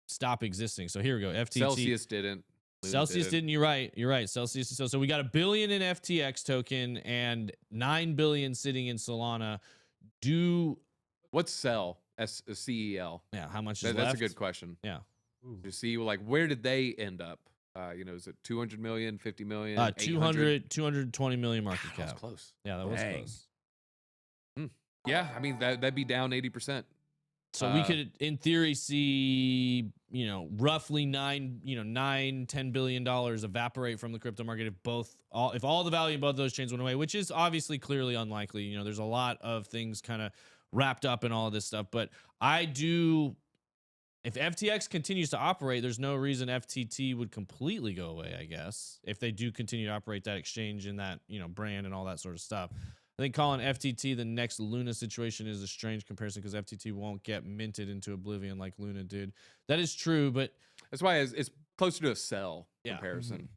stop existing? So here we go. FTT. Celsius didn't. Luna Celsius didn't. You're right. Celsius. So we got $1 billion in FTX token and $9 billion sitting in Solana. What's Cell? CEL. Yeah, how much is left? That's a good question. Yeah. To see where did they end up? Is it 200 million, 50 million? 220 million market cap. That was close. Yeah, that was close. Yeah, I mean that'd be down 80%. So we could, in theory, see roughly $10 billion evaporate from the crypto market if all the value of both those chains went away, which is obviously clearly unlikely. There's a lot of things kind of wrapped up in all of this stuff, but if FTX continues to operate, there's no reason FTT would completely go away, I guess, if they do continue to operate that exchange and that, brand and all that sort of stuff. I think calling FTT the next Luna situation is a strange comparison because FTT won't get minted into oblivion like Luna did. That is true, but that's why it's closer to a Cell comparison.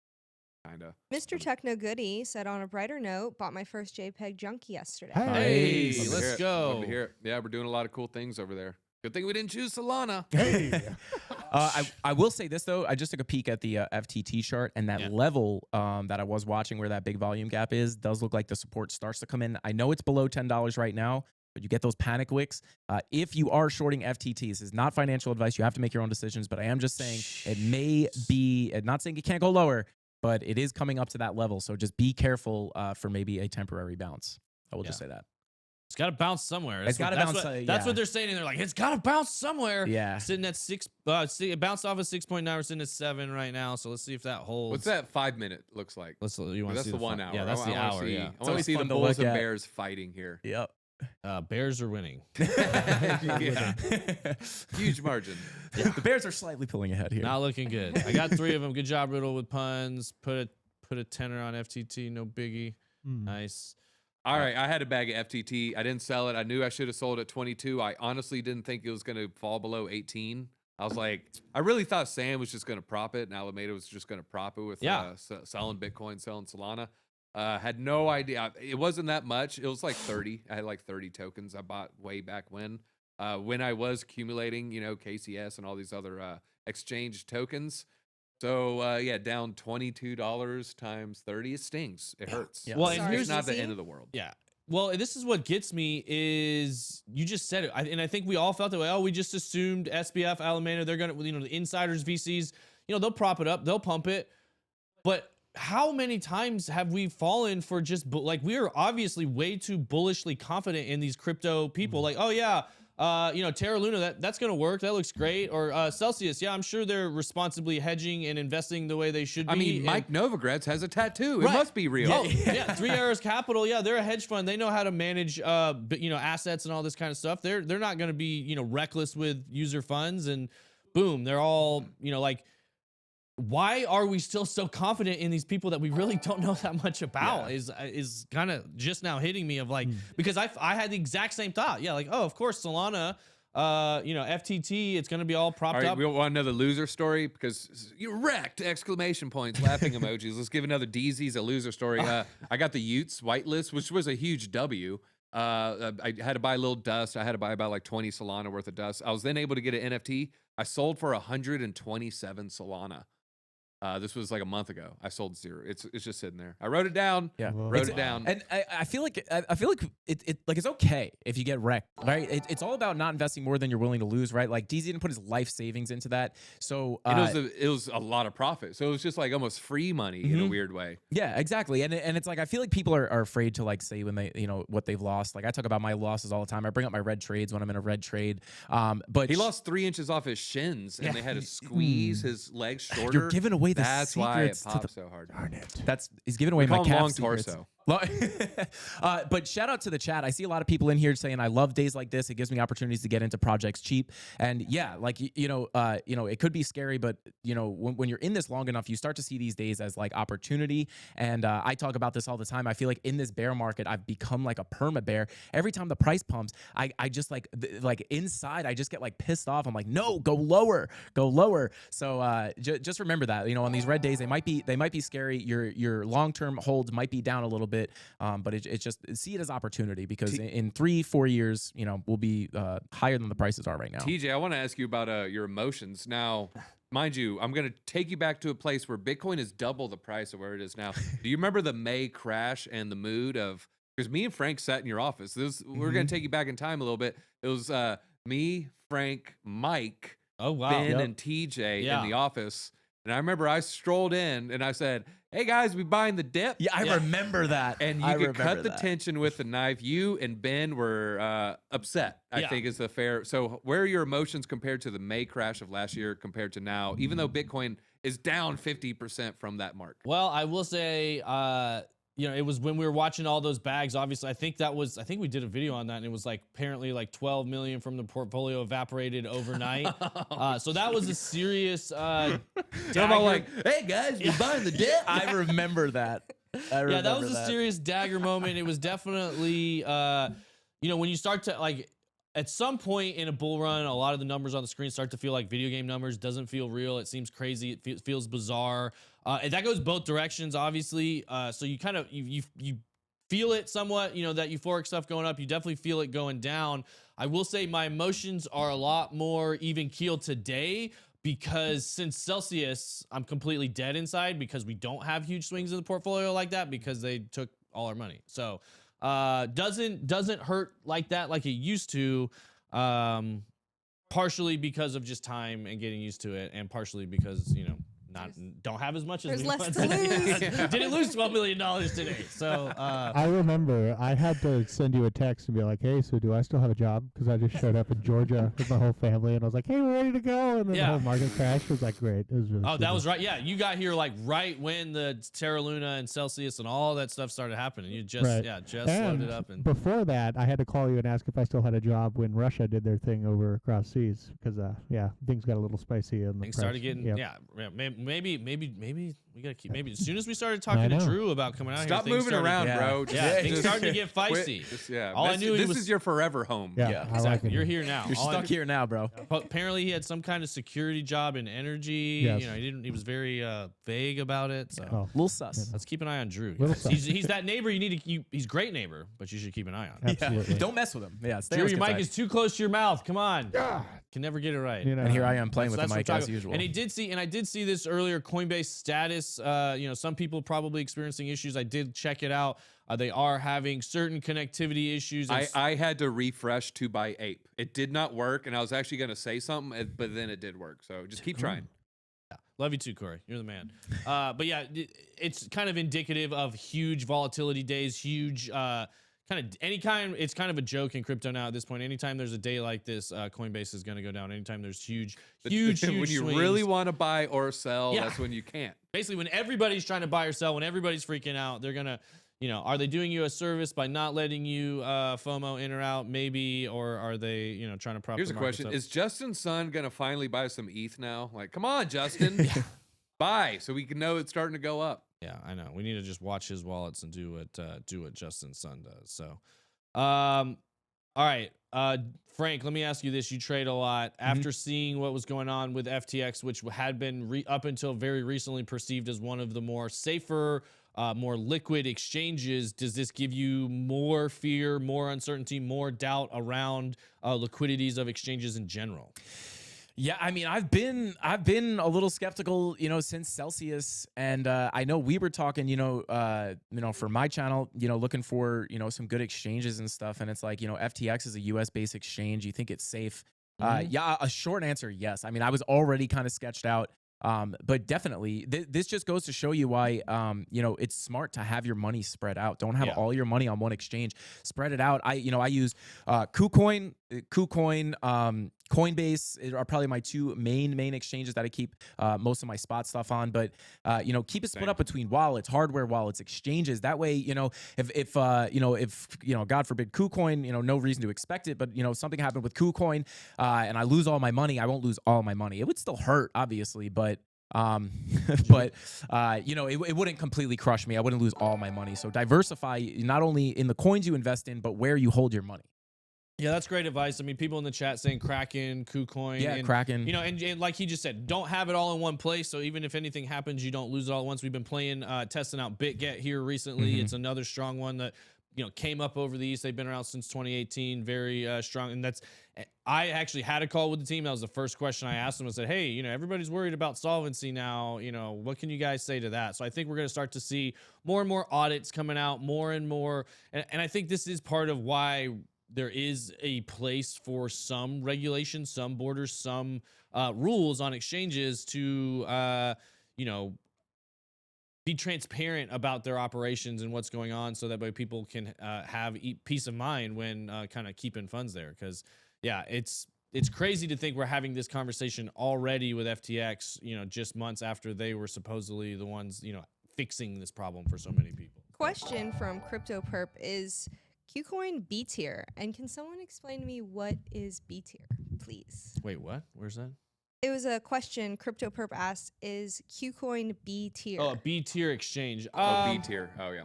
Kind of. Mr. Techno Goody said, on a brighter note, bought my first JPEG junkie yesterday. Hey, Love to let's hear it. go. Love to hear it. Yeah, we're doing a lot of cool things over there. Good thing we didn't choose Solana. Hey. I will say this though. I just took a peek at the FTT chart, and that level that I was watching where that big volume gap is does look like the support starts to come in. I know it's below $10 right now, but you get those panic wicks. If you are shorting FTT, this is not financial advice. You have to make your own decisions, but I am just saying it may be, not saying it can't go lower, but it is coming up to that level. So just be careful for maybe a temporary bounce. I will just say that. It's got to bounce somewhere. It's got to bounce. That's what they're saying. And they're like, it's got to bounce somewhere. Yeah. Sitting at 6. It bounced off of 6.9. We're sitting at 7 right now. So let's see if that holds. What's that 5 minute looks like? You want to That's see the 1 hour. Yeah, that's the hour. I want to see the fun to Bulls look and at. Bears fighting here. Yep. Bears are winning. Yeah. Huge margin. The Bears are slightly pulling ahead here. Not looking good. I got 3 of them. Good job, Riddle, with puns. Put a tenner on FTT. No biggie. Nice. All right, I had a bag of FTT. I didn't sell it. I knew I should have sold at 22. I honestly didn't think it was going to fall below 18. I was like, I really thought Sam was just going to prop it, and Alameda was just going to prop it with selling Bitcoin, selling Solana. Had no idea. It wasn't that much. It was like 30. I had like 30 tokens I bought way back when I was accumulating, KCS and all these other exchange tokens. So down $22 times 30. It stings. It hurts. Yeah. Well, Sorry, and it's not the Susie? end of the world. Yeah. Well, this is what gets me is you just said it, and I think we all felt that way. Oh, we just assumed SBF, Alameda, they're gonna, the insiders, VCs, they'll prop it up, they'll pump it. But how many times have we fallen for just like, we are obviously way too bullishly confident in these crypto people. Like, oh yeah, Terra Luna, that's gonna work. That looks great. Or Celsius, yeah, I'm sure they're responsibly hedging and investing the way they should be. I mean, Mike Novogratz has a tattoo. It Right. must be real. Oh, yeah, Three Arrows Capital. Yeah, they're a hedge fund. They know how to manage, assets and all this kind of stuff. They're not going to be, reckless with user funds. And boom, they're all, like, why are we still so confident in these people that we really don't know that much about? Is kind of just now hitting me of like, because I had the exact same thought. Yeah, like, oh, of course, Solana. FTT, it's gonna be all propped All right, up. we want to know the loser story because you're wrecked! Exclamation points, laughing emojis. Let's give another DZ's a loser story. I got the Utes whitelist, which was a huge W. I had to buy a little dust. I had to buy about like 20 Solana worth of dust. I was then able to get an NFT. I sold for 127 Solana. This was like a month ago. I sold 0. It's just sitting there. I wrote it down. Yeah, wrote it down. And I feel like it's okay if you get wrecked, right? It's all about not investing more than you're willing to lose, right? Like DZ didn't put his life savings into that, so it was a lot of profit. So it was just like almost free money in a weird way. Yeah, exactly. And it's like I feel like people are afraid to like say when they what they've lost. Like I talk about my losses all the time. I bring up my red trades when I'm in a red trade. But he lost 3 inches off his shins, and they had to squeeze his legs shorter. You're giving away the That's why it secrets to popped so hard. Darn it. He's giving away my call him calf long secrets. torso. But shout out to the chat. I see a lot of people in here saying I love days like this. It gives me opportunities to get into projects cheap. And yeah, like it could be scary, but when you're in this long enough, you start to see these days as like opportunity. And I talk about this all the time. I feel like in this bear market, I've become like a perma bear. Every time the price pumps, I just like inside, I just get like pissed off. I'm like, no, go lower. So just remember that on these red days, they might be scary. Your long term holds might be down a little bit, but it's just see it as opportunity because in 3-4 years, we'll be higher than the prices are right now. TJ, I want to ask you about your emotions. Now, mind you, I'm going to take you back to a place where Bitcoin is double the price of where it is now. Do you remember the May crash and the mood of? Because me and Frank sat in your office. We're going to take you back in time a little bit. It was me, Frank, Mike, Oh wow, Ben, and TJ in the office. And I remember I strolled in and I said, "Hey guys, we buying the dip?" Yeah, I remember that. And you could cut the tension with the knife. You and Ben were upset, I think is the fair. So where are your emotions compared to the May crash of last year compared to now, even though Bitcoin is down 50% from that mark? Well, I will say, it was when we were watching all those bags. Obviously, I think we did a video on that, and it was like apparently like 12 million from the portfolio evaporated overnight. So that was a serious. I'm all like, "Hey guys, we buying the dip?" I remember that. Yeah, that was a serious dagger moment. It was definitely, when you start to like. At some point in a bull run, a lot of the numbers on the screen start to feel like video game numbers. Doesn't feel real. It seems crazy. It feels bizarre. And that goes both directions, obviously. So you kind of you feel it somewhat. That euphoric stuff going up. You definitely feel it going down. I will say my emotions are a lot more even keeled today because since Celsius, I'm completely dead inside because we don't have huge swings in the portfolio like that because they took all our money. So. Doesn't hurt like that like it used to, partially because of just time and getting used to it, and partially because don't have as much as There's we less want to lose. Didn't lose $12 million today, so I remember I had to send you a text and be like, "Hey, so do I still have a job?" Because I just showed up in Georgia with my whole family, and I was like, "Hey, we're ready to go." And then the whole market crash was like, great. It was really. Oh, that was right. Yeah, you got here like right when the Terra Luna and Celsius and all that stuff started happening. You just loaded up. And before that, I had to call you and ask if I still had a job when Russia did their thing over across seas because things got a little spicy and things started getting maybe we gotta keep as soon as we started talking to Drew about coming out Stop here. moving around, bro. Things starting to get feisty. All I knew this is your forever home. Yeah, exactly. You're here now. You're stuck here now, bro. Apparently, he had some kind of security job in energy. Yes. He was very vague about it. So A little sus. let's keep an eye on Drew. Little sus. He's that neighbor you need to. He's a great neighbor, but you should keep an eye on. Absolutely. Don't mess with him. Yeah, stay Drew, on your his mic side. is too close to your mouth. Come on. Can never get it right. You know, And here I am playing with That's the what mic I'm as talking- usual. And I did see this earlier. Coinbase status. Some people probably experiencing issues. I did check it out. They are having certain connectivity issues. and I had to refresh to buy Ape. It did not work, and I was actually going to say something, but then it did work. So just keep trying. Love you too, Corey. You're the man. But yeah, it's kind of indicative of huge volatility days, huge it's kind of a joke in crypto now at this point. Anytime there's a day like this, Coinbase is going to go down. Anytime there's huge When you swings. really want to buy or sell, Yeah. that's when you can't. Basically, when everybody's trying to buy or sell, when everybody's freaking out, they're going to, are they doing you a service by not letting you FOMO in or out? Maybe, or are they, trying to prop Here's the a markets question. up? Is Justin's son going to finally buy some ETH now? Like, come on, Justin. Buy so we can know it's starting to go up. Yeah, I know. We need to just watch his wallets and do what Justin's son does. So, all right, Frank, let me ask you this: you trade a lot. After seeing what was going on with FTX, which had been up until very recently perceived as one of the more safer, more liquid exchanges, does this give you more fear, more uncertainty, more doubt around liquidities of exchanges in general? Yeah, I mean, I've been a little skeptical, since Celsius, and I know we were talking, for my channel, looking for, some good exchanges and stuff, and it's like, FTX is a US based exchange. You think it's safe? Yeah, a short answer, yes. I mean, I was already kind of sketched out. But definitely, this just goes to show you why, it's smart to have your money spread out. Don't have all your money on one exchange. Spread it out. I use KuCoin, Coinbase are probably my two main exchanges that I keep most of my spot stuff on. But keep it split up between wallets, hardware wallets, exchanges. That way, if God forbid KuCoin, no reason to expect it, but something happened with KuCoin and I lose all my money, I won't lose all my money. It would still hurt, obviously, but it wouldn't completely crush me. I wouldn't lose all my money. So diversify not only in the coins you invest in, but where you hold your money. Yeah, that's great advice. I mean, people in the chat saying Kraken, KuCoin. Yeah, and, Kraken. And like he just said, don't have it all in one place. So even if anything happens, you don't lose it all at once. We've been playing, testing out BitGet here recently. It's another strong one that, came up over the East. They've been around since 2018, very strong. And I actually had a call with the team. That was the first question I asked them. I said, hey, everybody's worried about solvency now. What can you guys say to that? So I think we're going to start to see more and more audits coming out, more and more. And I think this is part of why there is a place for some regulation, some borders, some rules on exchanges to, be transparent about their operations and what's going on, so that way people can have peace of mind when kind of keeping funds there. Because it's crazy to think we're having this conversation already with FTX, just months after they were supposedly the ones, fixing this problem for so many people. Question from Crypto Perp is KuCoin B tier, and can someone explain to me what is B tier, please? Wait, what? Where's that? It was a question Crypto Perp asked, is KuCoin B tier? Oh, a B tier exchange. B tier. Oh yeah.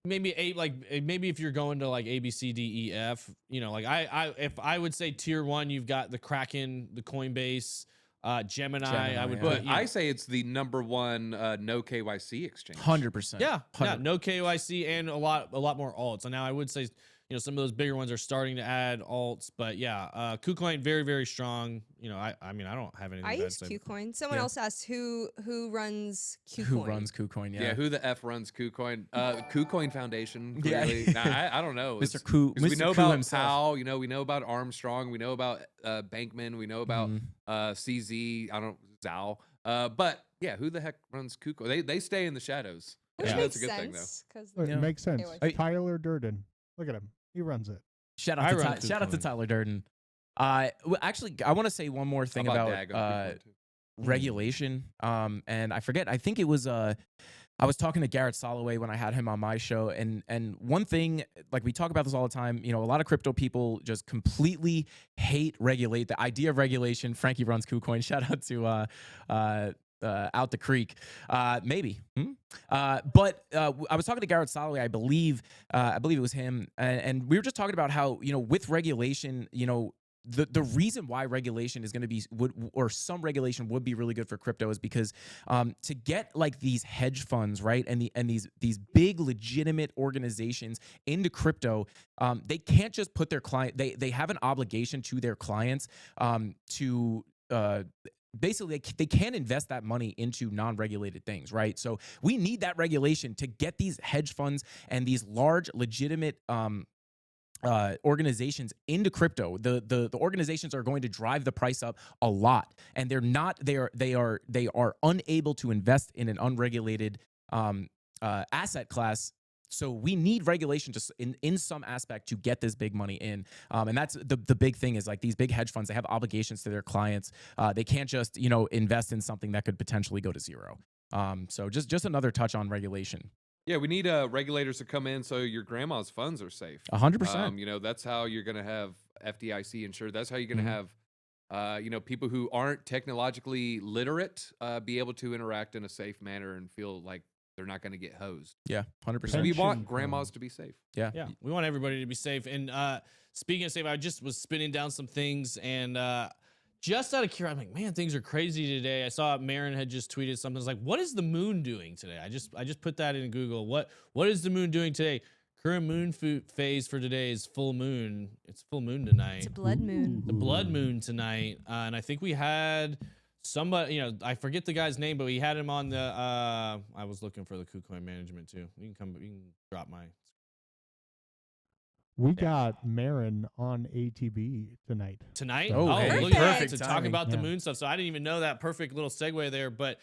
Maybe maybe if you're going to like A, B, C, D, E, F, if I would say tier 1, you've got the Kraken, the Coinbase, Gemini. I would But I say it's the #1 no KYC exchange. 100%. Yeah, no KYC and a lot more alts. And now I would say, some of those bigger ones are starting to add alts, but KuCoin very, very strong. I mean, I don't have anything. I bad use to say. KuCoin. Someone else asked who runs KuCoin. Who runs KuCoin? Yeah, who the F runs KuCoin? KuCoin Foundation. Yeah. Clearly. I don't know. Mr. Ku, We Mr. know Ku about himself. Powell. We know about Armstrong. We know about Bankman. We know about CZ. Zhao. But yeah, who the heck runs KuCoin? They stay in the shadows. Which Yeah, makes that's a good thing, though. sense. It makes sense. KYC. Tyler Durden. Look at him. He runs it. Shout I out run to, shout out to KuCoin. Tyler Durden. Actually, I want to say one more thing How about Dag on KuCoin, too? regulation. And I forget. I think it was I was talking to Garrett Soloway when I had him on my show, and one thing, like we talk about this all the time, a lot of crypto people just completely hate the idea of regulation. Frankie runs KuCoin. Shout out to out the creek, maybe. But I was talking to Garrett Soloway, I believe it was him, and we were just talking about how with regulation, the reason why regulation is going to be or some regulation would be really good for crypto is because to get like these hedge funds, right, and these big legitimate organizations into crypto, they can't just put their client. They have an obligation to their clients to basically they can't invest that money into non-regulated things, right? So we need that regulation to get these hedge funds and these large legitimate organizations into crypto. The organizations are going to drive the price up a lot, and they are unable to invest in an unregulated asset class. So we need regulation just in some aspect to get this big money in. And that's the big thing is like these big hedge funds, they have obligations to their clients. They can't just, invest in something that could potentially go to zero. So just another touch on regulation. Yeah, we need regulators to come in so your grandma's funds are safe. 100%. That's how you're going to have FDIC insured. That's how you're going to have, people who aren't technologically literate be able to interact in a safe manner and feel like they're not going to get hosed. Yeah, 100%. So we want grandmas to be safe. Yeah. We want everybody to be safe. And speaking of safe, I just was spinning down some things and just out of curiosity, I'm like, man, things are crazy today. I saw Marin had just tweeted something. It's like, what is the moon doing today? I just put that in Google. What is the moon doing today? Current moon phase for today is full moon. It's full moon tonight. It's a blood moon. The blood moon tonight. And I think we had somebody, I forget the guy's name, but we had him on the, I was looking for the KuCoin management too. You can drop my. We got Marin on ATB tonight. Tonight? Oh, hey, look at that, perfect to talk timing. about the moon stuff. So I didn't even know that. Perfect little segue there. But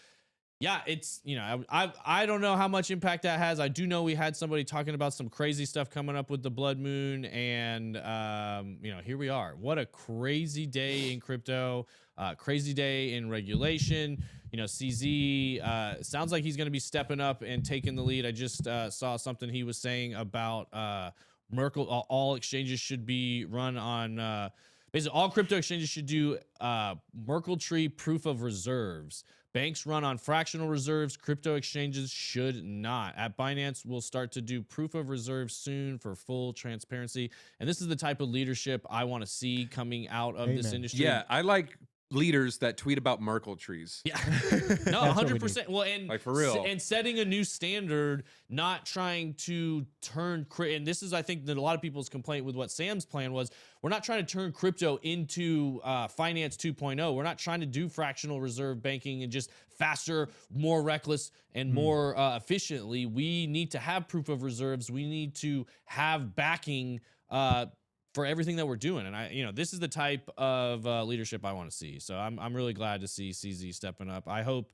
yeah, it's, I don't know how much impact that has. I do know we had somebody talking about some crazy stuff coming up with the blood moon. And, here we are. What a crazy day in crypto, crazy day in regulation. CZ sounds like he's going to be stepping up and taking the lead. I just saw something he was saying about Merkle. All exchanges should be run on basically all crypto exchanges should do Merkle tree proof of reserves. Banks run on fractional reserves. Crypto exchanges should not. At Binance, we'll start to do proof of reserves soon for full transparency. And this is the type of leadership I want to see coming out of this industry. Yeah, I like leaders that tweet about Merkle trees. Yeah, no, 100%. Well, and like for real, and setting a new standard, not trying to turn. And this is, I think, that a lot of people's complaint with what Sam's plan was. We're not trying to turn crypto into finance 2.0. We're not trying to do fractional reserve banking and just faster, more reckless, and more efficiently. We need to have proof of reserves. We need to have backing for everything that we're doing. And this is the type of leadership I want to see. So I'm really glad to see CZ stepping up. I hope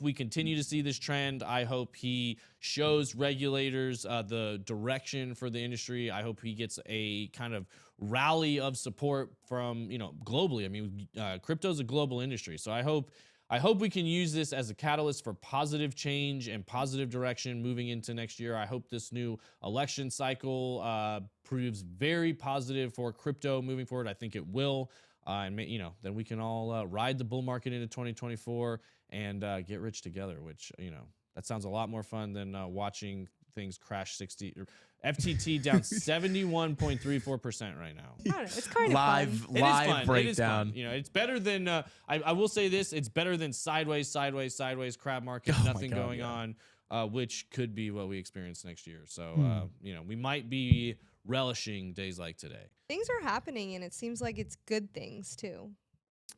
we continue to see this trend. I hope he shows regulators the direction for the industry. I hope he gets a kind of rally of support from, globally. I mean, crypto is a global industry. So I hope we can use this as a catalyst for positive change and positive direction moving into next year. I hope this new election cycle proves very positive for crypto moving forward. I think it will. And then we can all ride the bull market into 2024 and get rich together, which, that sounds a lot more fun than watching things crash 60. FTT down 71.34% right now. I don't know. It's kind of Live fun. live breakdown. It's better than I will say this. It's better than sideways crab market. Oh my Nothing God, going yeah. on, which could be what we experience next year. So we might be relishing days like today. Things are happening, and it seems like it's good things too.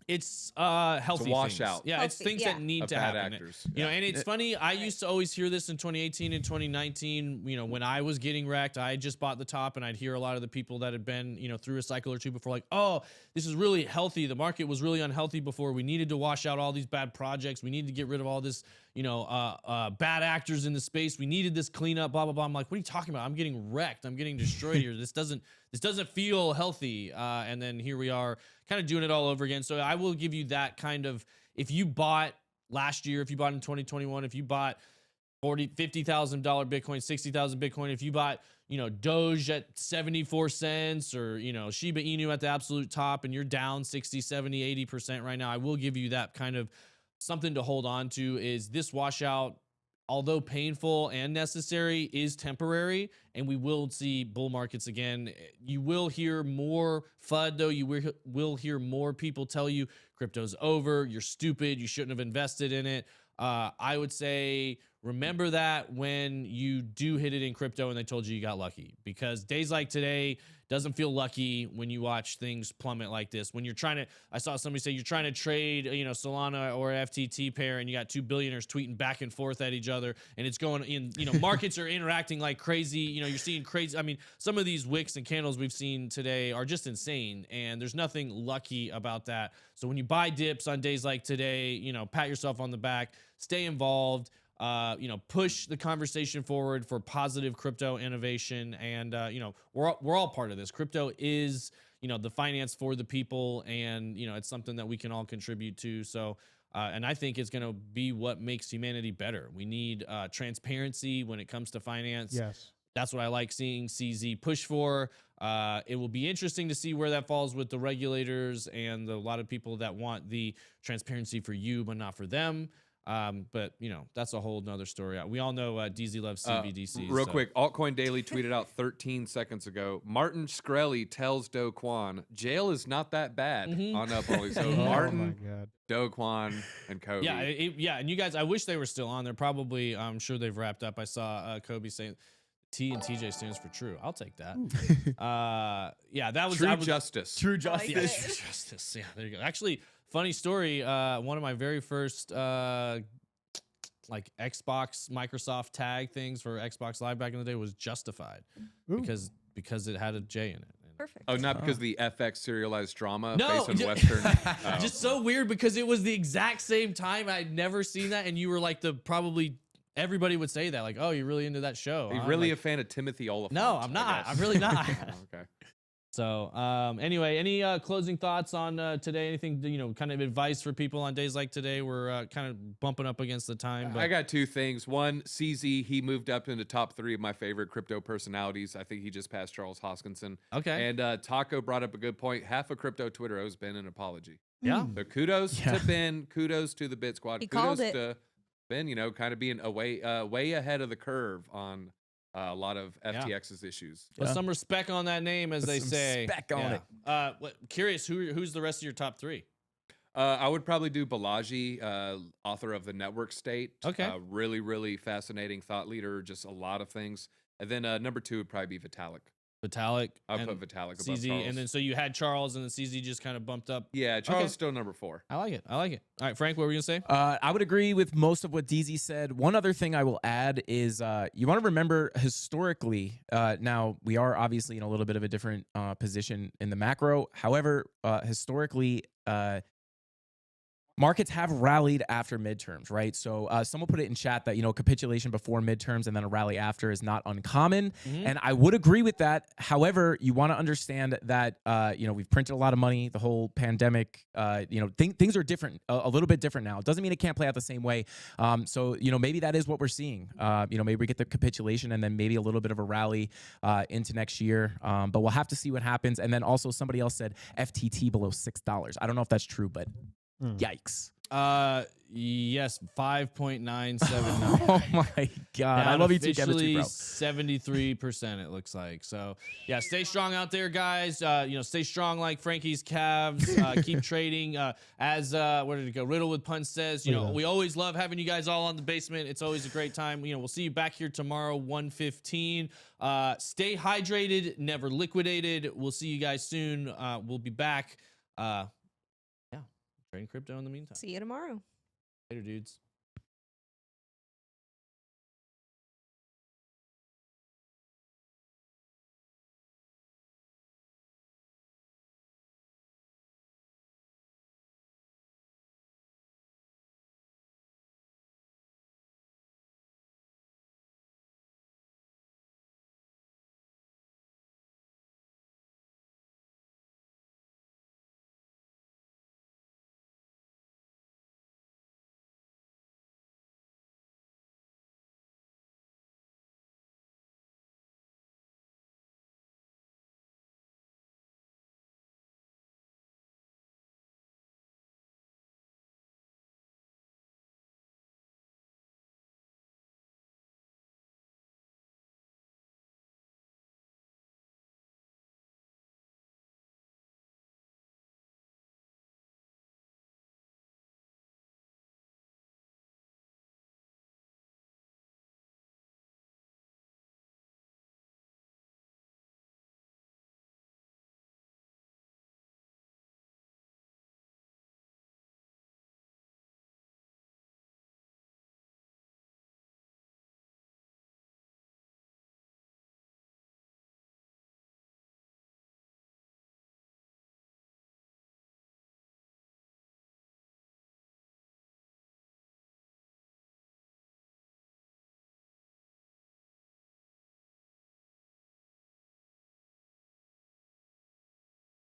It's healthy wash things. out. Yeah, it's Healthy, things yeah. that need Of to bad happen. actors. And it's funny. I used to always hear this in 2018 and 2019. When I was getting wrecked, I just bought the top, and I'd hear a lot of the people that had been through a cycle or two before, like, oh, this is really healthy. The market was really unhealthy before. We needed to wash out all these bad projects. We needed to get rid of all this, bad actors in the space. We needed this cleanup. Blah blah blah. I'm like, what are you talking about? I'm getting wrecked. I'm getting destroyed here. This doesn't feel healthy. And then here we are, kind of doing it all over again. So I will give you that kind of. If you bought last year, if you bought in 2021, if you bought $50,000 Bitcoin, 60,000 Bitcoin, if you bought, Doge at 74 cents or, Shiba Inu at the absolute top and you're down 60, 70, 80% right now, I will give you that kind of something to hold on to. Is this washout although painful and necessary, is temporary, and we will see bull markets again. You will hear more FUD, though. You will hear more people tell you crypto's over, you're stupid, you shouldn't have invested in it. I would say remember that when you do hit it in crypto and they told you got lucky, because days like today doesn't feel lucky when you watch things plummet like this. When you're trying to, I saw somebody say you're trying to trade, Solana or FTT pair, and you got two billionaires tweeting back and forth at each other, and it's going in, markets are interacting like crazy. You're seeing crazy. I mean, some of these wicks and candles we've seen today are just insane, and there's nothing lucky about that. So when you buy dips on days like today, pat yourself on the back, stay involved. Push the conversation forward for positive crypto innovation. And, we're all part of this. Crypto is, the finance for the people, and, it's something that we can all contribute to. So, and I think it's going to be what makes humanity better. We need transparency when it comes to finance. Yes. That's what I like seeing CZ push for. It will be interesting to see where that falls with the regulators and a lot of people that want the transparency for you, but not for them. But that's a whole nother story. We all know DZ loves CBDCs. Real quick, Altcoin Daily tweeted out 13 seconds ago. Martin Shkreli tells Do Kwon, jail is not that bad on Up Only. So Martin, Do Kwon, and Kobe. Yeah, and you guys, I wish they were still on. They're probably, I'm sure they've wrapped up. I saw Kobe saying T and TJ stands for true. I'll take that. That was True justice. True Yes, justice. true justice. Yeah, there you go. Actually, funny story. One of my very first Xbox Microsoft tag things for Xbox Live back in the day was Justified. Ooh. because it had a J in it. Perfect. Oh, not because the FX serialized drama No, based on Western. Just so weird because it was the exact same time. I'd never seen that, and you were like probably everybody would say that, like, oh, you're really into that show. Are you really a fan of Timothy Oliphant? No, I'm not. I'm really not. Okay. So, anyway, any closing thoughts on today? Anything, kind of advice for people on days like today? We're kind of bumping up against the time. But I got two things. One, CZ, he moved up into top 3 of my favorite crypto personalities. I think he just passed Charles Hoskinson. Okay. And Taco brought up a good point. Half of crypto Twitter owes Ben an apology. Yeah. So kudos to Ben. Kudos to the Bit Squad. He Kudos called it. to Ben, kind of being way ahead of the curve on a lot of FTX's issues. Put some respect on that name, as they some say. spec on it. Curious, who's the rest of your top 3? I would probably do Balaji, author of The Network State. Okay. Really, really fascinating thought leader, just a lot of things. And then number 2 would probably be Vitalik. Vitalik. I'll and put Vitalik above CZ, Charles. and then so you had Charles, and then CZ just kind of bumped up. Yeah, Charles Okay. is still number 4. I like it. All right, Frank, what were you gonna say? I would agree with most of what DZ said. One other thing I will add is you want to remember historically, now we are obviously in a little bit of a different position in the macro. However, historically, markets have rallied after midterms, right? So someone put it in chat that, capitulation before midterms and then a rally after is not uncommon. And I would agree with that. However, you want to understand that, we've printed a lot of money, the whole pandemic, things are different, a little bit different now. It doesn't mean it can't play out the same way. So, maybe that is what we're seeing. Maybe we get the capitulation and then maybe a little bit of a rally into next year. But we'll have to see what happens. And then also somebody else said FTT below $6. I don't know if that's true, but yikes. Yes, 5.979. Oh my God. I love you too, chemistry, bro. 73%, it looks like. So, yeah, stay strong out there, guys. Stay strong like Frankie's calves. Keep trading. Where did it go? Riddle with Punch says, we always love having you guys all on the basement. It's always a great time. We'll see you back here tomorrow, 1:15. Stay hydrated, never liquidated. We'll see you guys soon. We'll be back. Trading crypto in the meantime. See you tomorrow. Later, dudes.